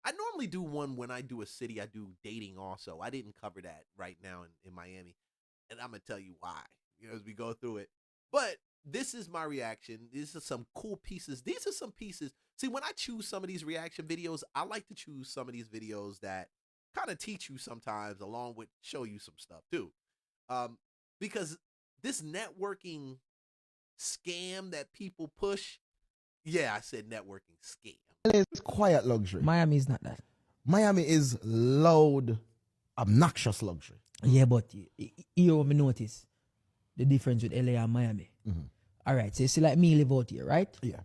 Speaker 3: I normally do one when I do a city. I do dating also. I didn't cover that right now in Miami. And I'm going to tell you why, as we go through it. But this is my reaction. These are some cool pieces. These are some pieces. See, when I choose some of these reaction videos, I like to choose some of these videos that kind of teach you sometimes, along with show you some stuff too. Because this networking scam that people push, yeah, I said networking scam.
Speaker 2: It's quiet luxury.
Speaker 22: Miami is not that.
Speaker 2: Miami is loud, obnoxious luxury.
Speaker 22: Yeah, but you me notice the difference with LA and Miami.
Speaker 2: Mm-hmm.
Speaker 22: All right, so you see, like me live out here, right?
Speaker 2: Yeah.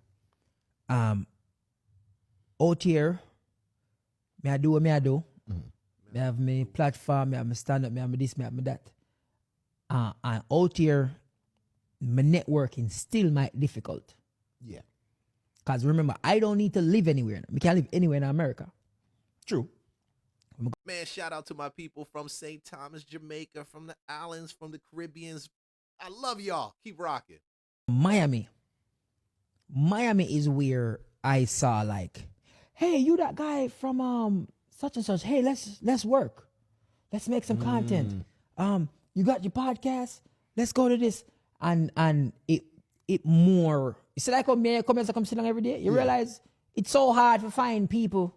Speaker 22: Out here, me I do what me I do.
Speaker 2: Mm-hmm.
Speaker 22: Me have my platform, me have my stand up, me have my this, me have my that. And out here, my networking still might difficult.
Speaker 2: Yeah.
Speaker 22: Because remember, I don't need to live anywhere. We can't live anywhere in America.
Speaker 2: True.
Speaker 3: Man, shout out to my people from St. Thomas, Jamaica, from the islands, from the Caribbeans. I love y'all. Keep rocking.
Speaker 22: Miami is where I saw like, hey, you that guy from such and such. Hey, let's work. Let's make some content. You got your podcast? Let's go to this. And it more. You see, like when me come sit down every day, you realize it's so hard to find people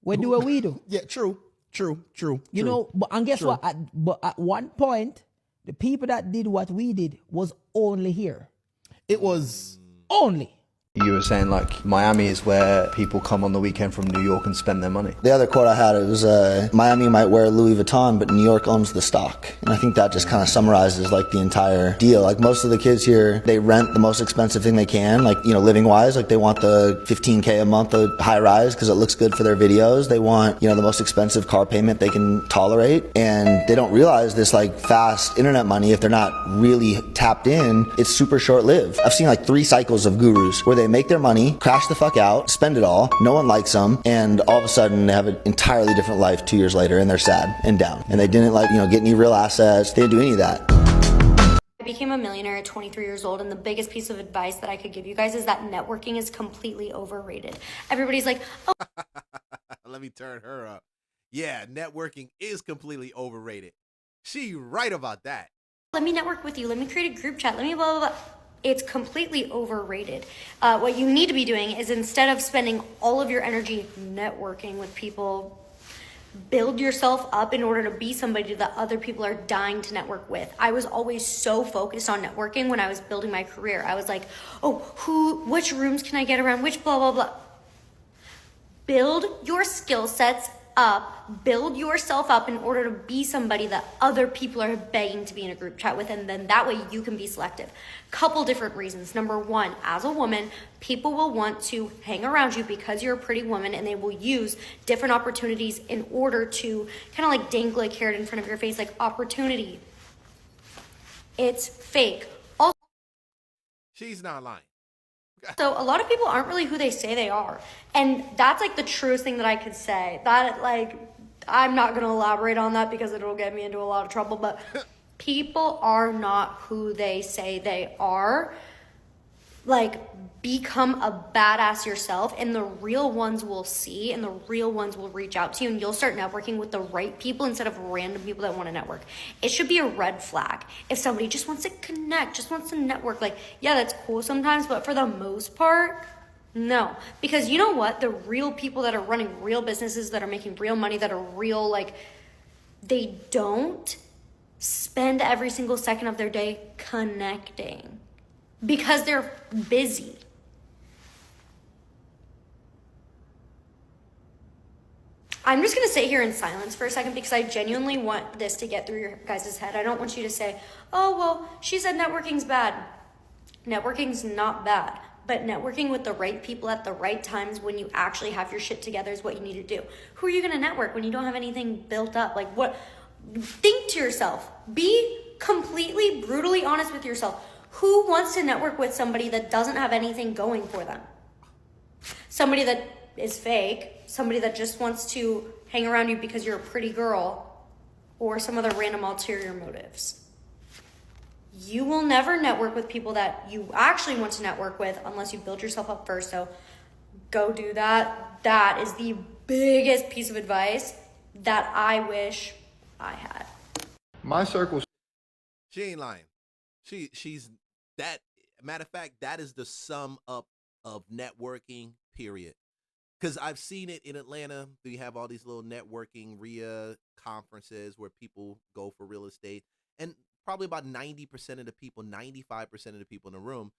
Speaker 22: who do what we do.
Speaker 2: Yeah, true.
Speaker 22: You know, and guess what? But at one point, the people that did what we did was only here.
Speaker 2: It was
Speaker 22: only.
Speaker 4: You were saying like Miami is where people come on the weekend from New York and spend their money.
Speaker 5: The other quote I had, it was Miami might wear Louis Vuitton, but New York owns the stock. And I think that just kind of summarizes like the entire deal. Like most of the kids here, they rent the most expensive thing they can, like, you know, living wise, like they want the $15K a month of high rise because it looks good for their videos. They want, you know, the most expensive car payment they can tolerate. And they don't realize this like fast internet money, if they're not really tapped in, it's super short lived. I've seen like 3 cycles of gurus where they make their money, crash the fuck out, spend it all, no one likes them, and all of a sudden they have an entirely different life 2 years later, and they're sad and down. And they didn't like, you know, get any real assets. They didn't do any of that.
Speaker 23: I became a millionaire at 23 years old, and the biggest piece of advice that I could give you guys is that networking is completely overrated. Everybody's like, oh.
Speaker 3: Let me turn her up. Yeah, networking is completely overrated. She right about that.
Speaker 23: Let me network with you. Let me create a group chat. Let me blah, blah, blah. It's completely overrated. What you need to be doing is, instead of spending all of your energy networking with people, build yourself up in order to be somebody that other people are dying to network with. I was always so focused on networking when I was building my career. I was like, oh, which rooms can I get around? Which blah, blah, blah. Build your skill sets up, build yourself up in order to be somebody that other people are begging to be in a group chat with, and then that way you can be selective. Couple different reasons. Number one, as a woman, people will want to hang around you because you're a pretty woman, and they will use different opportunities in order to kind of like dangle a carrot in front of your face, like opportunity. It's fake. Also,
Speaker 3: she's not lying.
Speaker 23: So a lot of people aren't really who they say they are. And that's like the truest thing that I could say. That, like, I'm not going to elaborate on that because it'll get me into a lot of trouble, but people are not who they say they are. Like, become a badass yourself, and the real ones will see, and the real ones will reach out to you, and you'll start networking with the right people instead of random people that want to network. It should be a red flag if somebody just wants to connect, just wants to network. Like, yeah, that's cool sometimes, but for the most part, no. Because you know what? The real people that are running real businesses, that are making real money, that are real, like, they don't spend every single second of their day connecting because they're busy. I'm just going to sit here in silence for a second because I genuinely want this to get through your guys' head. I don't want you to say, oh, well, she said networking's bad. Networking's not bad, but networking with the right people at the right times when you actually have your shit together is what you need to do. Who are you going to network when you don't have anything built up? Like, what? Think to yourself. Be completely, brutally honest with yourself. Who wants to network with somebody that doesn't have anything going for them? Somebody that is fake, somebody that just wants to hang around you because you're a pretty girl, or some other random ulterior motives. You will never network with people that you actually want to network with unless you build yourself up first. So go do that. That is the biggest piece of advice that I wish I had.
Speaker 4: My circle.
Speaker 3: She ain't lying. She's that. Matter of fact, that is the sum up of networking, period. Because I've seen it in Atlanta. We have all these little networking RIA conferences where people go for real estate. And probably about 90% of the people, 95% of the people in the room,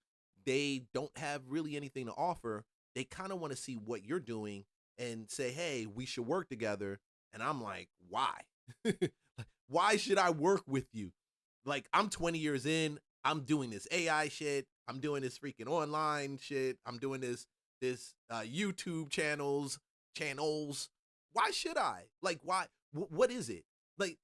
Speaker 3: they don't have really anything to offer. They kind of want to see what you're doing and say, hey, we should work together. And I'm like, why? Why should I work with you? Like, I'm 20 years in. I'm doing this AI shit. I'm doing this freaking online shit. I'm doing this YouTube channels. Why should I? Like, why? What is it? Like,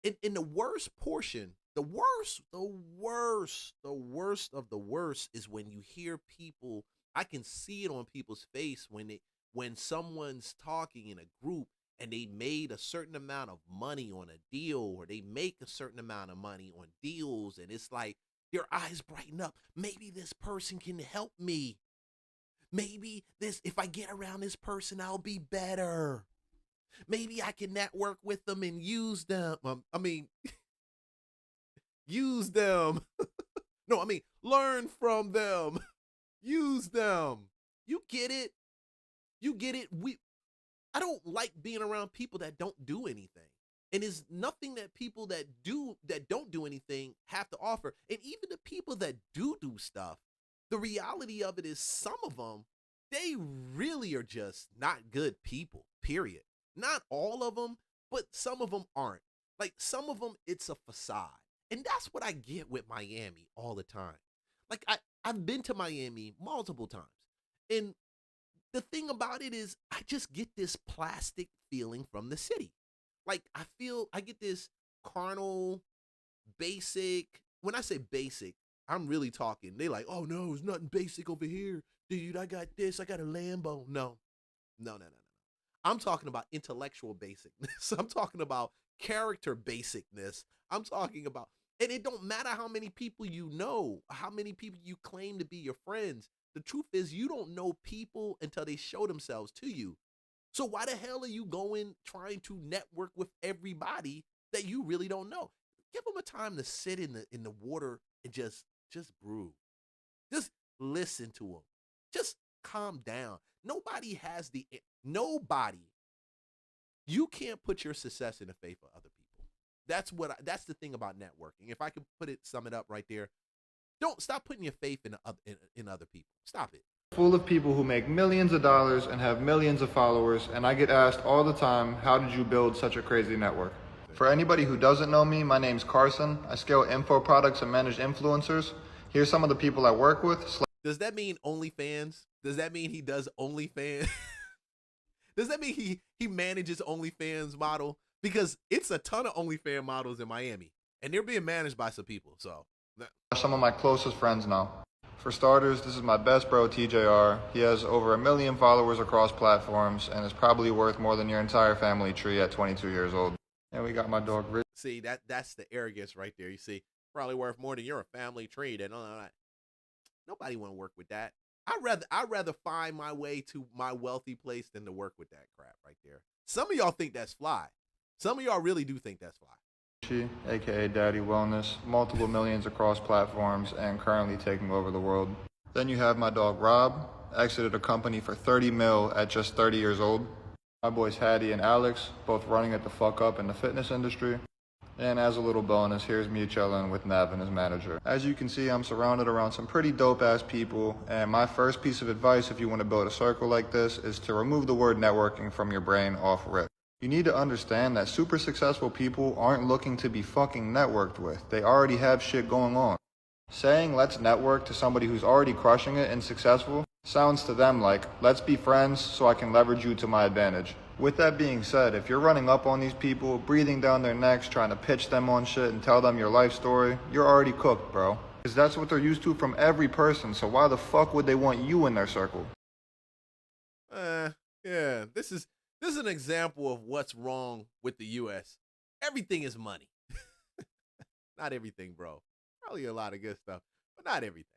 Speaker 3: in the worst portion, the worst of the worst is when you hear people. I can see it on people's face when someone's talking in a group and they made a certain amount of money on a deal, or they make a certain amount of money on deals, and it's like their eyes brighten up. Maybe this person can help me. Maybe if I get around this person, I'll be better. Maybe I can network with them and use them. Use them. No, learn from them. Use them. You get it? You get it? I don't like being around people that don't do anything. And there's nothing that people that don't do anything have to offer. And even the people that do stuff, the reality of it is some of them, they really are just not good people, period. Not all of them, but some of them aren't. Like some of them, it's a facade. And that's what I get with Miami all the time. Like I've been to Miami multiple times. And the thing about it is I just get this plastic feeling from the city. Like I get this carnal, basic. When I say basic, I'm really talking. They like, oh no, it's nothing basic over here. Dude, I got this. I got a Lambo. No. I'm talking about intellectual basicness. I'm talking about character basicness. I'm talking about, and it don't matter how many people you know, how many people you claim to be your friends. The truth is you don't know people until they show themselves to you. So why the hell are you going trying to network with everybody that you really don't know? Give them a time to sit in the water and just brew. Just listen to them. Just calm down. Nobody. You can't put your success in the faith of other people. That's the thing about networking. If I could sum it up right there, don't stop putting your faith in other people. Stop it.
Speaker 1: Full of people who make millions of dollars and have millions of followers, and I get asked all the time, how did you build such a crazy network? For anybody who doesn't know me, my name's Carson. I scale info products and manage influencers. Here's some of the people I work with.
Speaker 3: Does that mean OnlyFans? Does that mean he does OnlyFans? Does that mean he manages OnlyFans model? Because it's a ton of OnlyFans models in Miami, and they're being managed by some people. So
Speaker 1: some of my closest friends now. For starters, this is my best bro, TJR. He has over 1 million followers across platforms and is probably worth more than your entire family tree at 22 years old. And we got my dog Rich.
Speaker 3: See, that's the arrogance right there. You see, probably worth more than your family tree. Than nobody want to work with that. I'd rather find my way to my wealthy place than to work with that crap right there. Some of y'all think that's fly. Some of y'all really do think that's fly.
Speaker 1: AKA Daddy Wellness, multiple millions across platforms and currently taking over the world. Then you have my dog Rob, exited a company for 30 mil at just 30 years old. My boys Hattie and Alex, both running it the fuck up in the fitness industry. And as a little bonus, here's me chilling with Navin as manager. As you can see, I'm surrounded around some pretty dope ass people, and my first piece of advice if you want to build a circle like this is to remove the word networking from your brain off rip. You need to understand that super successful people aren't looking to be fucking networked with. They already have shit going on. Saying let's network to somebody who's already crushing it and successful sounds to them like, let's be friends so I can leverage you to my advantage. With that being said, if you're running up on these people, breathing down their necks, trying to pitch them on shit and tell them your life story, you're already cooked, bro. Because that's what they're used to from every person, so why the fuck would they want you in their circle?
Speaker 3: Yeah, this is an example of what's wrong with the U.S. Everything is money. Not everything, bro. Probably a lot of good stuff, but not everything.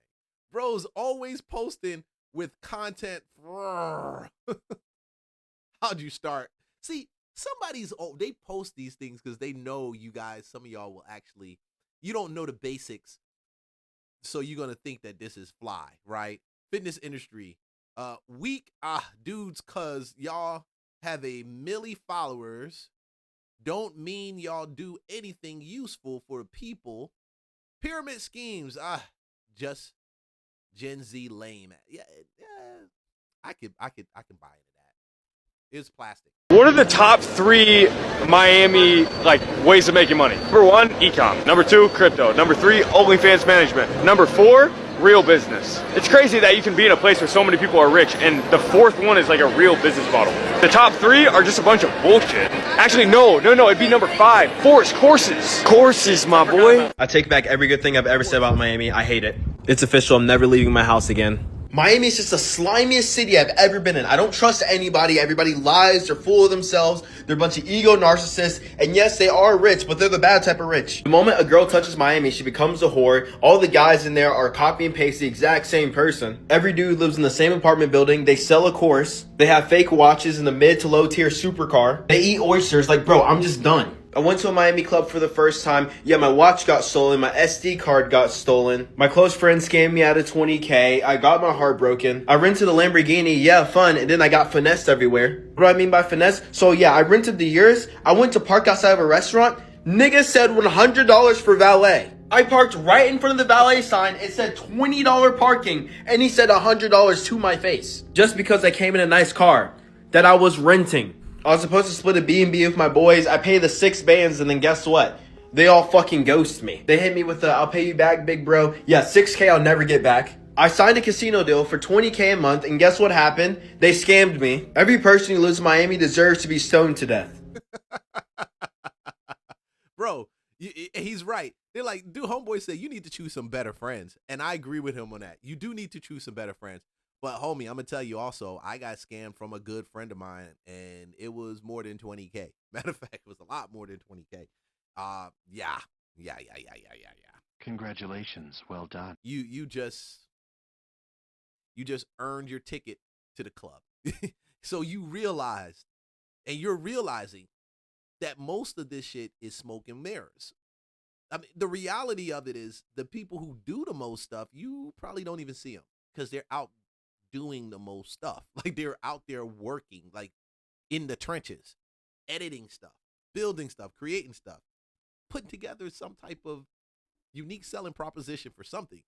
Speaker 3: Bro's always posting with content. How'd you start? See, they post these things because they know you guys, some of y'all will actually, you don't know the basics. So you're going to think that this is fly, right? Fitness industry, weak dudes, cause y'all have a milli followers don't mean y'all do anything useful for people. Pyramid schemes, just Gen Z lame. Yeah, I can buy into that. It's plastic.
Speaker 6: What are the top 3 Miami ways of making money? Number 1, ecom. Number 2, crypto. Number 3, OnlyFans management. Number 4, real business. It's crazy that you can be in a place where so many people are rich, and the 4th one is like a real business model. The top 3 are just a bunch of bullshit. Actually, no, it'd be number 5. 4 is courses. Courses, my boy.
Speaker 7: I take back every good thing I've ever said about Miami. I hate it. It's official. I'm never leaving my house again. Miami is just the slimiest city I've ever been in. I don't trust anybody. Everybody lies. They're full of themselves. They're a bunch of ego narcissists. And yes, they are rich, but they're the bad type of rich. The moment a girl touches Miami, she becomes a whore. All the guys in there are copy and paste the exact same person. Every dude lives in the same apartment building. They sell a course. They have fake watches in the mid to low tier supercar. They eat oysters. Like, bro, I'm just done. I went to a Miami club for the first time. Yeah, my watch got stolen. My SD card got stolen. My close friend scammed me out of $20K. I got my heart broken. I rented a Lamborghini. Yeah, fun. And then I got finessed everywhere. What do I mean by finesse? So yeah, I rented the Urus. I went to park outside of a restaurant. Nigga said $100 for valet. I parked right in front of the valet sign. It said $20 parking, and he said $100 to my face. Just because I came in a nice car that I was renting. I was supposed to split a B&B with my boys. I paid the 6 bands, and then guess what? They all fucking ghost me. They hit me with the, I'll pay you back, big bro. Yeah, $6K I'll never get back. I signed a casino deal for $20K a month, and guess what happened? They scammed me. Every person who lives in Miami deserves to be stoned to death.
Speaker 3: Bro, he's right. They're like, dude, homeboy said you need to choose some better friends. And I agree with him on that. You do need to choose some better friends. But homie, I'm going to tell you also, I got scammed from a good friend of mine, and it was more than 20K. Matter of fact, it was a lot more than 20K. Yeah.
Speaker 8: Congratulations. Well done.
Speaker 3: You just earned your ticket to the club. So you realized, and you're realizing that most of this shit is smoke and mirrors. I mean, the reality of it is the people who do the most stuff, you probably don't even see them because they're out doing the most stuff. Like they're out there working, like in the trenches, editing stuff, building stuff, creating stuff, putting together some type of unique selling proposition for something.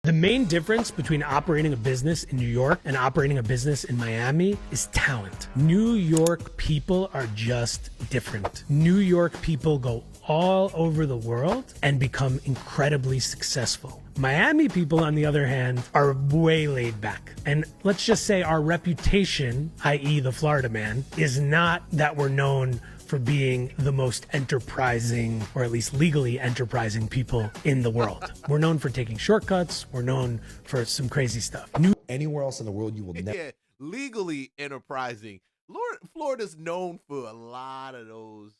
Speaker 9: The main difference between operating a business in New York and operating a business in Miami is talent. New York people are just different. New York people go all over the world and become incredibly successful. Miami people, on the other hand, are way laid back. And let's just say our reputation, i.e. the Florida man, is not that we're known for being the most enterprising, or at least legally enterprising people in the world. We're known for taking shortcuts. We're known for some crazy stuff.
Speaker 11: Anywhere else in the world, you will never.
Speaker 3: Yeah, legally enterprising. Florida's known for a lot of those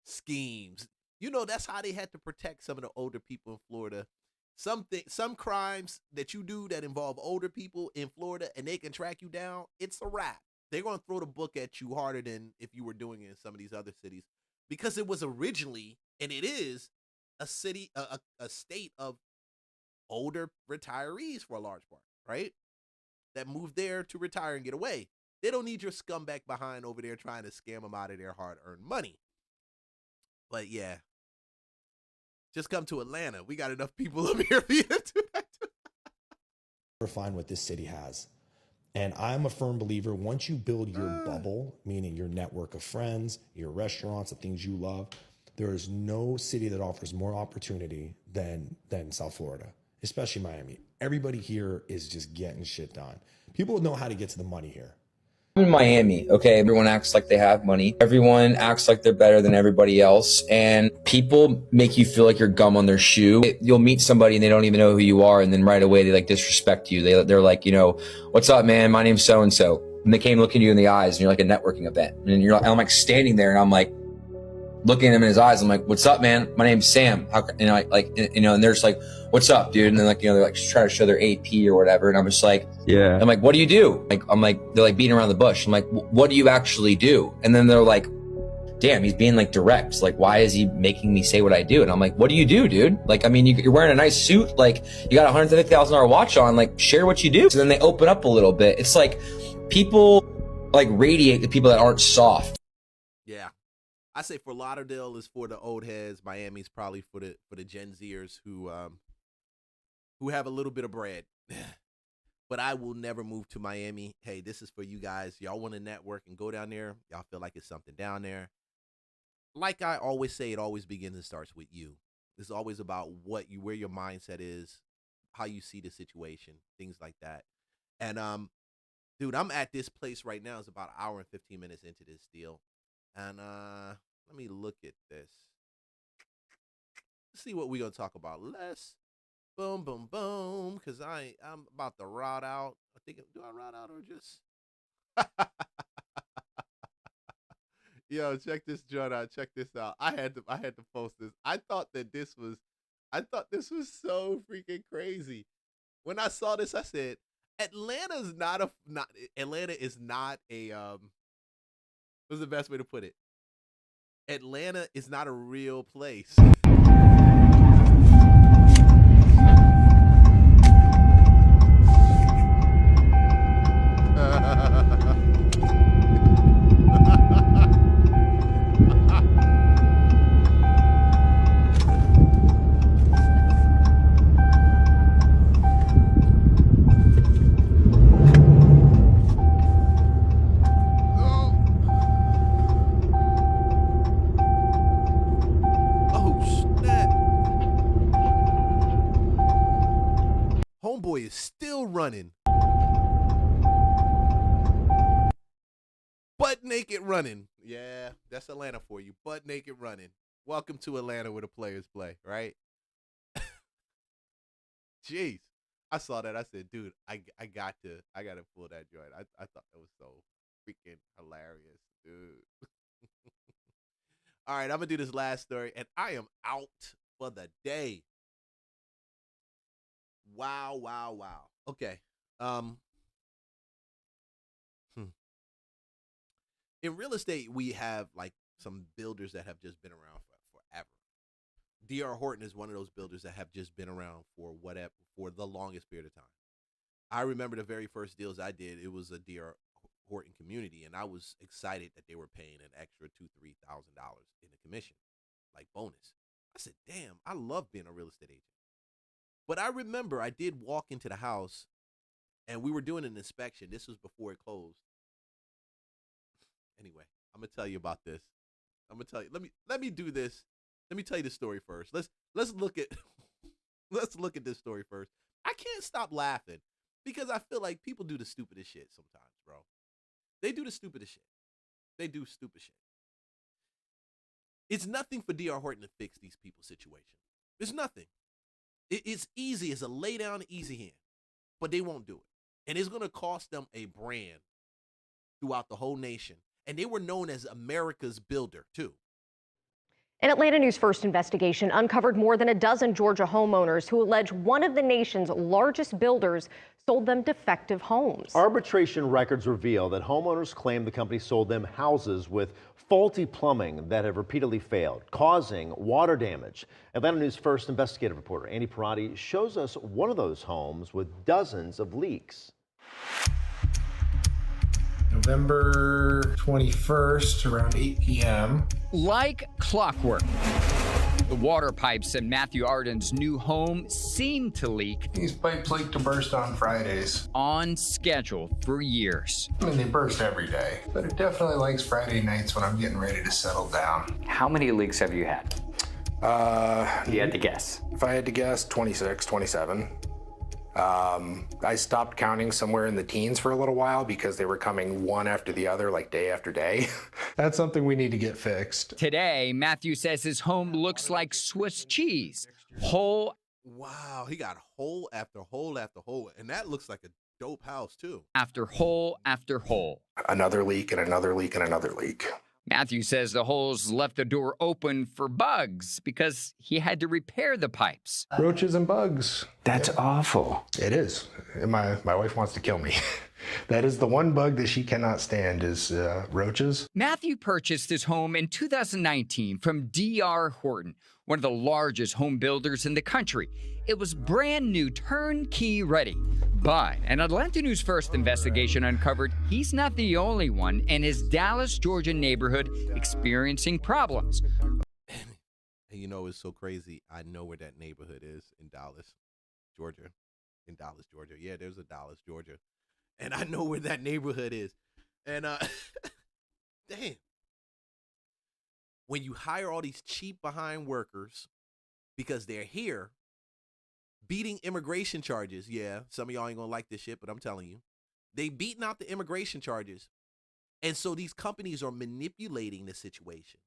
Speaker 3: schemes. You know, that's how they had to protect some of the older people in Florida. Some crimes that you do that involve older people in Florida and they can track you down, it's a wrap. They're going to throw the book at you harder than if you were doing it in some of these other cities, because it was originally, and it is, a city, a state of older retirees for a large part, right? That moved there to retire and get away. They don't need your scumbag behind over there trying to scam them out of their hard-earned money. But yeah, just come to Atlanta. We got enough people up here for you to do that.
Speaker 11: Find what this city has. And I'm a firm believer, once you build your bubble, meaning your network of friends, your restaurants, the things you love, there is no city that offers more opportunity than South Florida, especially Miami. Everybody here is just getting shit done. People know how to get to the money here.
Speaker 24: I'm in Miami, okay? Everyone acts like they have money. Everyone acts like they're better than everybody else. And people make you feel like you're gum on their shoe. You'll meet somebody and they don't even know who you are. And then right away, they like disrespect you. They're like, you know, what's up, man? My name's so-and-so. And they came looking you in the eyes and you're like a networking event. And I'm like standing there and I'm like, looking at him in his eyes. I'm like, what's up, man? My name's Sam. How, you know, and they're just like, what's up, dude? And then like, you know, they're like trying to show their AP or whatever. And I'm just like, yeah. I'm like, what do you do? Like, they're like beating around the bush. I'm like, what do you actually do? And then they're like, damn, he's being like direct. Like, why is he making me say what I do? And I'm like, what do you do, dude? Like, I mean, you're wearing a nice suit. Like, you got a $150,000 watch on. Like, share what you do. So then they open up a little bit. It's like people like radiate the people that aren't soft.
Speaker 3: Yeah. I say Fort Lauderdale is for the old heads. Miami's probably for the Gen Zers who have a little bit of bread. But I will never move to Miami. Hey, this is for you guys. Y'all want to network and go down there. Y'all feel like it's something down there. Like I always say, it always begins and starts with you. It's always about where your mindset is, how you see the situation, things like that. And dude, I'm at this place right now. It's about an hour and 15 minutes into this deal. And let me look at this. Let's see what we're gonna talk about. Let's boom, because I'm about to route out. I think, do I route out or just? Yo, check this joint out. Check this out. I had to post this. I thought this was so freaking crazy. When I saw this, I said, Atlanta is not a what's the best way to put it? Atlanta is not a real place. running. Butt naked running. Yeah, that's Atlanta for you. Butt naked running. Welcome to Atlanta where the players play, right? Jeez. I saw that. I said, dude, I got to pull that joint. I thought that was so freaking hilarious, dude. All right, I'm gonna do this last story, and I am out for the day. Wow. Okay. In real estate, we have like some builders that have just been around forever. D.R. Horton is one of those builders that have just been around for the longest period of time. I remember the very first deals I did, it was a D.R. Horton community, and I was excited that they were paying an extra $2,000-$3,000 in a commission, like bonus. I said, damn, I love being a real estate agent. But I remember I did walk into the house, and we were doing an inspection. This was before it closed. Anyway, I'm gonna tell you about this. I'm gonna tell you. Let me do this. Let me tell you the story first. Let's look at this story first. I can't stop laughing because I feel like people do the stupidest shit sometimes, bro. They do the stupidest shit. They do stupid shit. It's nothing for D.R. Horton to fix these people's situation. It's nothing. It's easy. It's a lay down, easy hand, but they won't do it, and it's gonna cost them a brand throughout the whole nation. And they were known as America's builder, too.
Speaker 8: An Atlanta News First investigation uncovered more than a dozen Georgia homeowners who allege one of the nation's largest builders sold them defective homes.
Speaker 10: Arbitration records reveal that homeowners claim the company sold them houses with faulty plumbing that have repeatedly failed, causing water damage. Atlanta News First investigative reporter Andy Parati shows us one of those homes with dozens of leaks.
Speaker 13: November 21st, around 8 p.m.
Speaker 14: Like clockwork, the water pipes in Matthew Arden's new home seem to leak.
Speaker 13: These pipes leak to burst on Fridays.
Speaker 14: On schedule for years.
Speaker 13: I mean, they burst every day, but it definitely likes Friday nights when I'm getting ready to settle down.
Speaker 25: How many leaks have you had? If you had to guess.
Speaker 13: If I had to guess, 26, 27. I stopped counting somewhere in the teens for a little while because they were coming one after the other, like day after day. That's something we need to get fixed.
Speaker 14: Today, Matthew says his home looks like Swiss cheese. Hole.
Speaker 3: Wow, he got hole after hole after hole, and that looks like a dope house, too.
Speaker 14: After hole after hole.
Speaker 13: Another leak and another leak and another leak.
Speaker 14: Matthew says the holes left the door open for bugs because he had to repair the pipes.
Speaker 13: Roaches and bugs.
Speaker 25: That's awful.
Speaker 13: It is. My wife wants to kill me. That is the one bug that she cannot stand is roaches.
Speaker 14: Matthew purchased his home in 2019 from D.R. Horton, one of the largest home builders in the country. It was brand new, turnkey ready. But an Atlanta News First investigation uncovered he's not the only one in his Dallas, Georgia neighborhood experiencing problems.
Speaker 3: And you know, it's so crazy. I know where that neighborhood is in Dallas, Georgia. In Dallas, Georgia. Yeah, there's a Dallas, Georgia. And I know where that neighborhood is. And, damn. When you hire all these cheap behind workers because they're here, beating immigration charges. Yeah, some of y'all ain't gonna like this shit, but I'm telling you. They beating out the immigration charges. And so these companies are manipulating the situation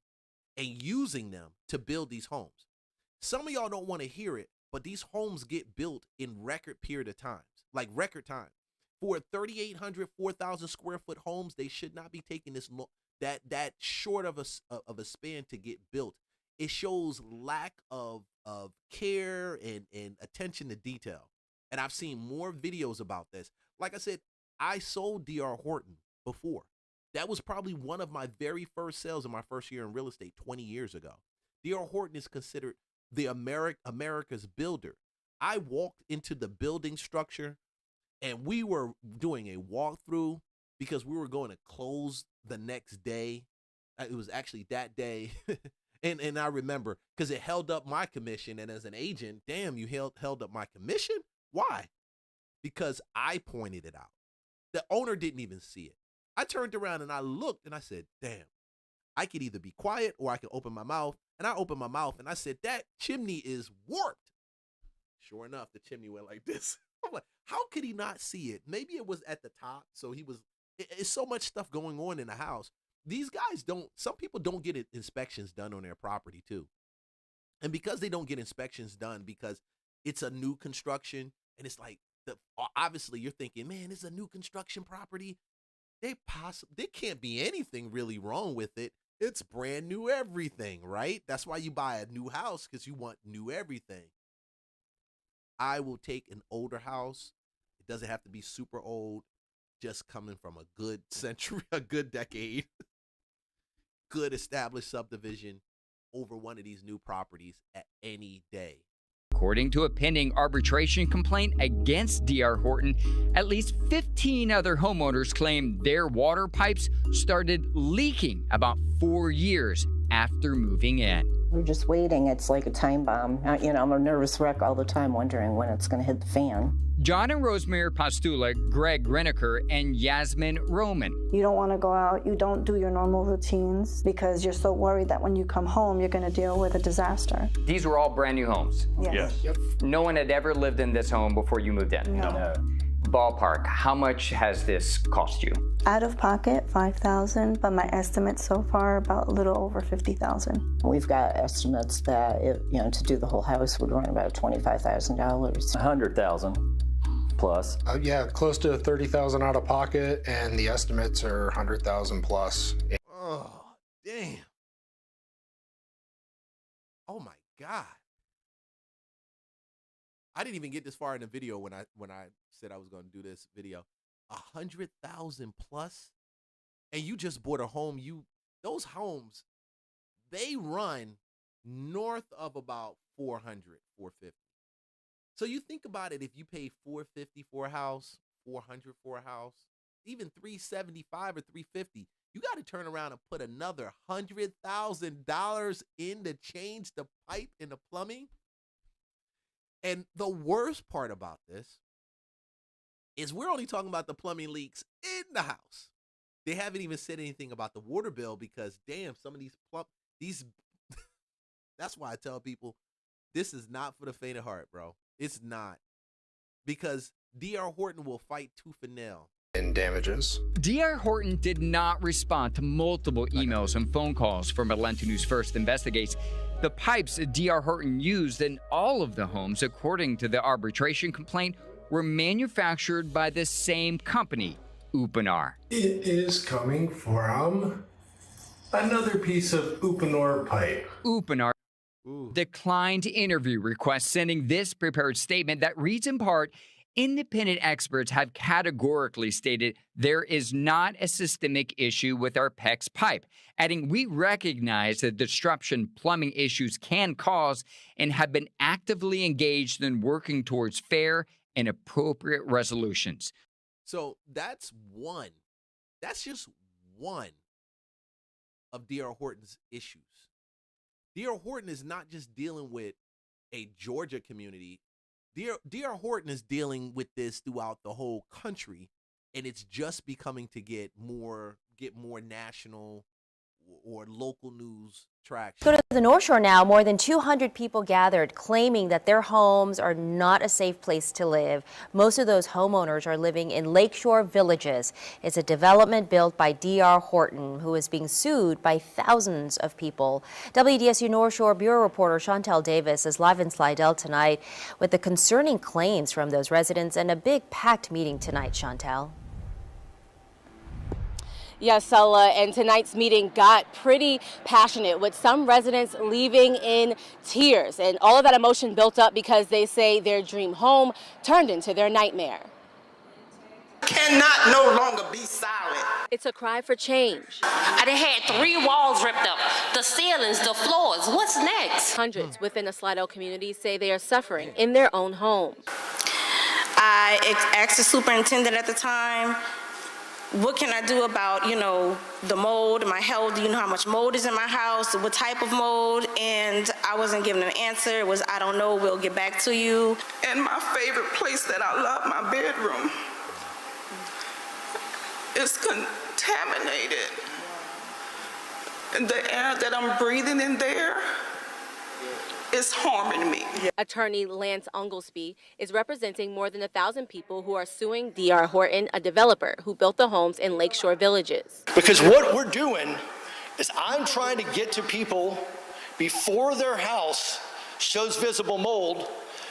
Speaker 3: and using them to build these homes. Some of y'all don't want to hear it, but these homes get built in record period of times, like record time. For 3,800, 4,000 square foot homes, they should not be taking this that short of a span to get built. It shows lack of care and attention to detail. And I've seen more videos about this. Like I said, I sold D.R. Horton before. That was probably one of my very first sales in my first year in real estate 20 years ago. D.R. Horton is considered the America's builder. I walked into the building structure and we were doing a walkthrough because we were going to close the next day. It was actually that day. And I remember because it held up my commission. And as an agent, damn, you held up my commission? Why? Because I pointed it out. The owner didn't even see it. I turned around and I looked and I said, damn, I could either be quiet or I could open my mouth. And I opened my mouth and I said, that chimney is warped. Sure enough, the chimney went like this. I'm like, how could he not see it? Maybe it was at the top, so he was. It's so much stuff going on in the house. These guys don't. Some people don't get inspections done on their property too, and because they don't get inspections done because it's a new construction, and it's like obviously you're thinking, man, it's a new construction property. There can't be anything really wrong with it. It's brand new everything, right? That's why you buy a new house, because you want new everything. I will take an older house. It doesn't have to be super old, just coming from a good century, a good decade, good established subdivision over one of these new properties at any day.
Speaker 14: According to a pending arbitration complaint against D.R. Horton, at least 15 other homeowners claim their water pipes started leaking about 4 years after moving in.
Speaker 12: We're just waiting. It's like a time bomb. I'm a nervous wreck all the time, wondering when it's going to hit the fan.
Speaker 14: John and Rosemary Pastula, Greg Reneker, and Yasmin Roman.
Speaker 15: You don't want to go out. You don't do your normal routines because you're so worried that when you come home, you're going to deal with a disaster.
Speaker 16: These were all brand new homes?
Speaker 15: Yes.
Speaker 16: Yep. No one had ever lived in this home before you moved in?
Speaker 15: No.
Speaker 16: Ballpark, how much has this cost you?
Speaker 15: Out of pocket, $5,000, but my estimate so far about a little over $50,000.
Speaker 12: We've got estimates that to do the whole house would run about $25,000.
Speaker 17: $100,000 plus.
Speaker 13: Yeah, close to $30,000 out of pocket, and the estimates are $100,000 plus.
Speaker 3: Oh, damn. Oh my God. I didn't even get this far in the video when I said I was going to do this video. 100,000 plus, and you just bought a home. Those homes, they run north of about 400, 450. So you think about it, if you pay $450 for a house, $400 for a house, even $375 or $350, you got to turn around and put another $100,000 in to change the pipe and the plumbing. And the worst part about this is we're only talking about the plumbing leaks in the house. They haven't even said anything about the water bill because, damn, some of these that's why I tell people, this is not for the faint of heart, bro. It's not. Because D.R. Horton will fight tooth and nail.
Speaker 13: And damages.
Speaker 14: D.R. Horton did not respond to multiple emails and phone calls from Atlanta News First investigates. The pipes D.R. Horton used in all of the homes, according to the arbitration complaint, were manufactured by the same company, Uponor.
Speaker 13: It is coming from another piece of Uponor pipe.
Speaker 14: Uponor declined to interview requests, sending this prepared statement that reads in part, independent experts have categorically stated there is not a systemic issue with our PEX pipe, adding we recognize the disruption plumbing issues can cause and have been actively engaged in working towards fair and appropriate resolutions.
Speaker 3: So that's just one of D.R. Horton's issues. D.R. Horton is not just dealing with a Georgia community. D.R. Horton is dealing with this throughout the whole country, and it's just becoming to get more national or local news traction.
Speaker 18: Go to the North Shore now. More than 200 people gathered claiming that their homes are not a safe place to live. Most of those homeowners are living in Lakeshore Villages. It's a development built by D.R. Horton, who is being sued by thousands of people. WDSU North Shore Bureau reporter Chantel Davis is live in Slidell tonight with the concerning claims from those residents and a big packed meeting tonight. Chantel.
Speaker 26: Yes, Sella, and tonight's meeting got pretty passionate with some residents leaving in tears, and all of that emotion built up because they say their dream home turned into their nightmare.
Speaker 27: Cannot no longer be silent.
Speaker 26: It's a cry for change.
Speaker 28: I done had 3 walls ripped up, the ceilings, the floors. What's next?
Speaker 26: Hundreds within a Slidell community say they are suffering in their own homes.
Speaker 27: I asked the superintendent at the time, what can I do about, the mold, my health? Do you know how much mold is in my house? What type of mold? And I wasn't given an answer. It was, I don't know, we'll get back to you.
Speaker 28: And my favorite place that I love, my bedroom, is contaminated. And the air that I'm breathing in there
Speaker 2: it's harming me.
Speaker 26: Attorney Lance Oglesby is representing more than 1,000 people who are suing D.R. Horton, a developer who built the homes in Lakeshore Villages.
Speaker 4: Because what we're doing is I'm trying to get to people before their house shows visible mold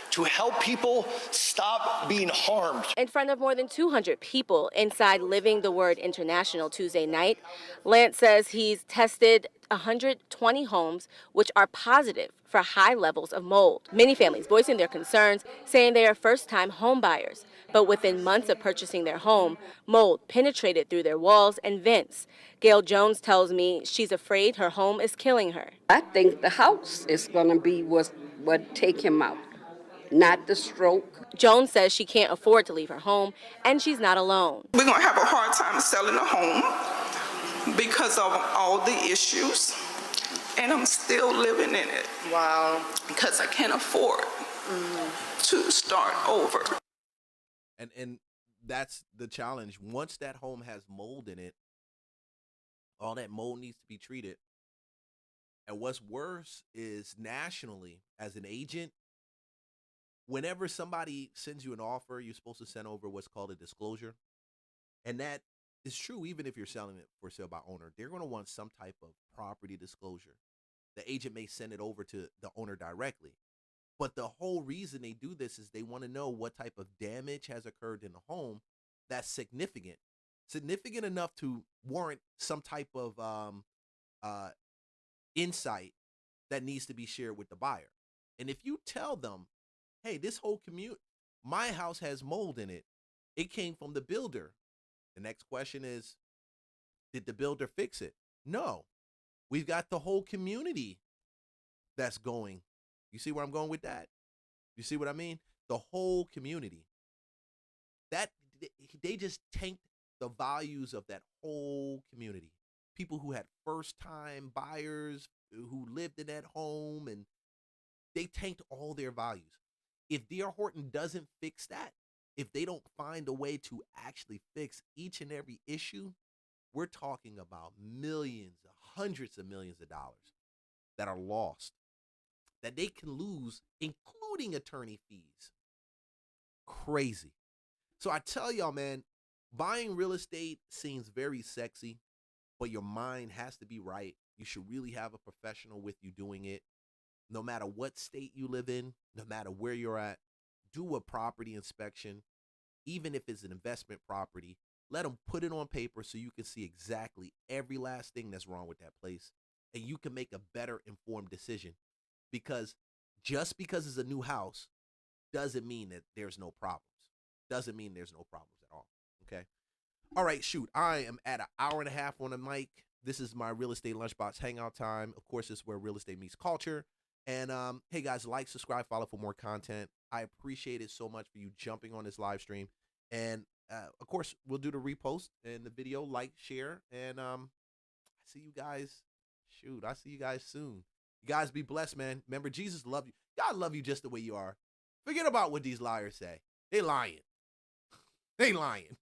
Speaker 4: to help people stop being harmed.
Speaker 26: In front of more than 200 people inside Living the Word International Tuesday night, Lance says he's tested 120 homes which are positive for high levels of mold. Many families voicing their concerns, saying they are first-time home buyers. But within months of purchasing their home, mold penetrated through their walls and vents. Gail Jones tells me she's afraid her home is killing her.
Speaker 5: I think the house is going to be what take him out, not the stroke.
Speaker 26: Jones says she can't afford to leave her home, and she's not alone.
Speaker 2: We're going to have a hard time selling a home because of all the issues, and I'm still living in it. Wow. Because I can't afford to start over.
Speaker 3: And that's the challenge. Once that home has mold in it, all that mold needs to be treated. And what's worse is nationally, as an agent, whenever somebody sends you an offer, you're supposed to send over what's called a disclosure. And that is true even if you're selling it for sale by owner. They're going to want some type of property disclosure. The agent may send it over to the owner directly. But the whole reason they do this is they want to know what type of damage has occurred in the home that's significant enough to warrant some type of insight that needs to be shared with the buyer. And if you tell them, hey, this whole my house has mold in it, it came from the builder. The next question is, did the builder fix it? No. We've got the whole community that's going. You see where I'm going with that? You see what I mean? The whole community. That they just tanked the values of that whole community. People who had first-time buyers who lived in that home, and they tanked all their values. If D.R. Horton doesn't fix that, if they don't find a way to actually fix each and every issue, we're talking about millions, hundreds of millions of dollars that are lost, that they can lose, including attorney fees. Crazy. So I tell y'all, man, buying real estate seems very sexy, but your mind has to be right. You should really have a professional with you doing it. No matter what state you live in, no matter where you're at, do a property inspection. Even if it's an investment property, let them put it on paper so you can see exactly every last thing that's wrong with that place, and you can make a better informed decision. Because just because it's a new house doesn't mean that there's no problems. Doesn't mean there's no problems at all. Okay. All right, shoot. I am at an hour and a half on the mic. This is my real estate lunchbox hangout time. Of course, this is where real estate meets culture. And hey guys, like, subscribe, follow for more content. I appreciate it so much for you jumping on this live stream. And of course, we'll do the repost and the video, like, share, and I see you guys. Shoot, I see you guys soon. You guys be blessed, man. Remember, Jesus loves you. God love you just the way you are. Forget about what these liars say. They lying. They lying.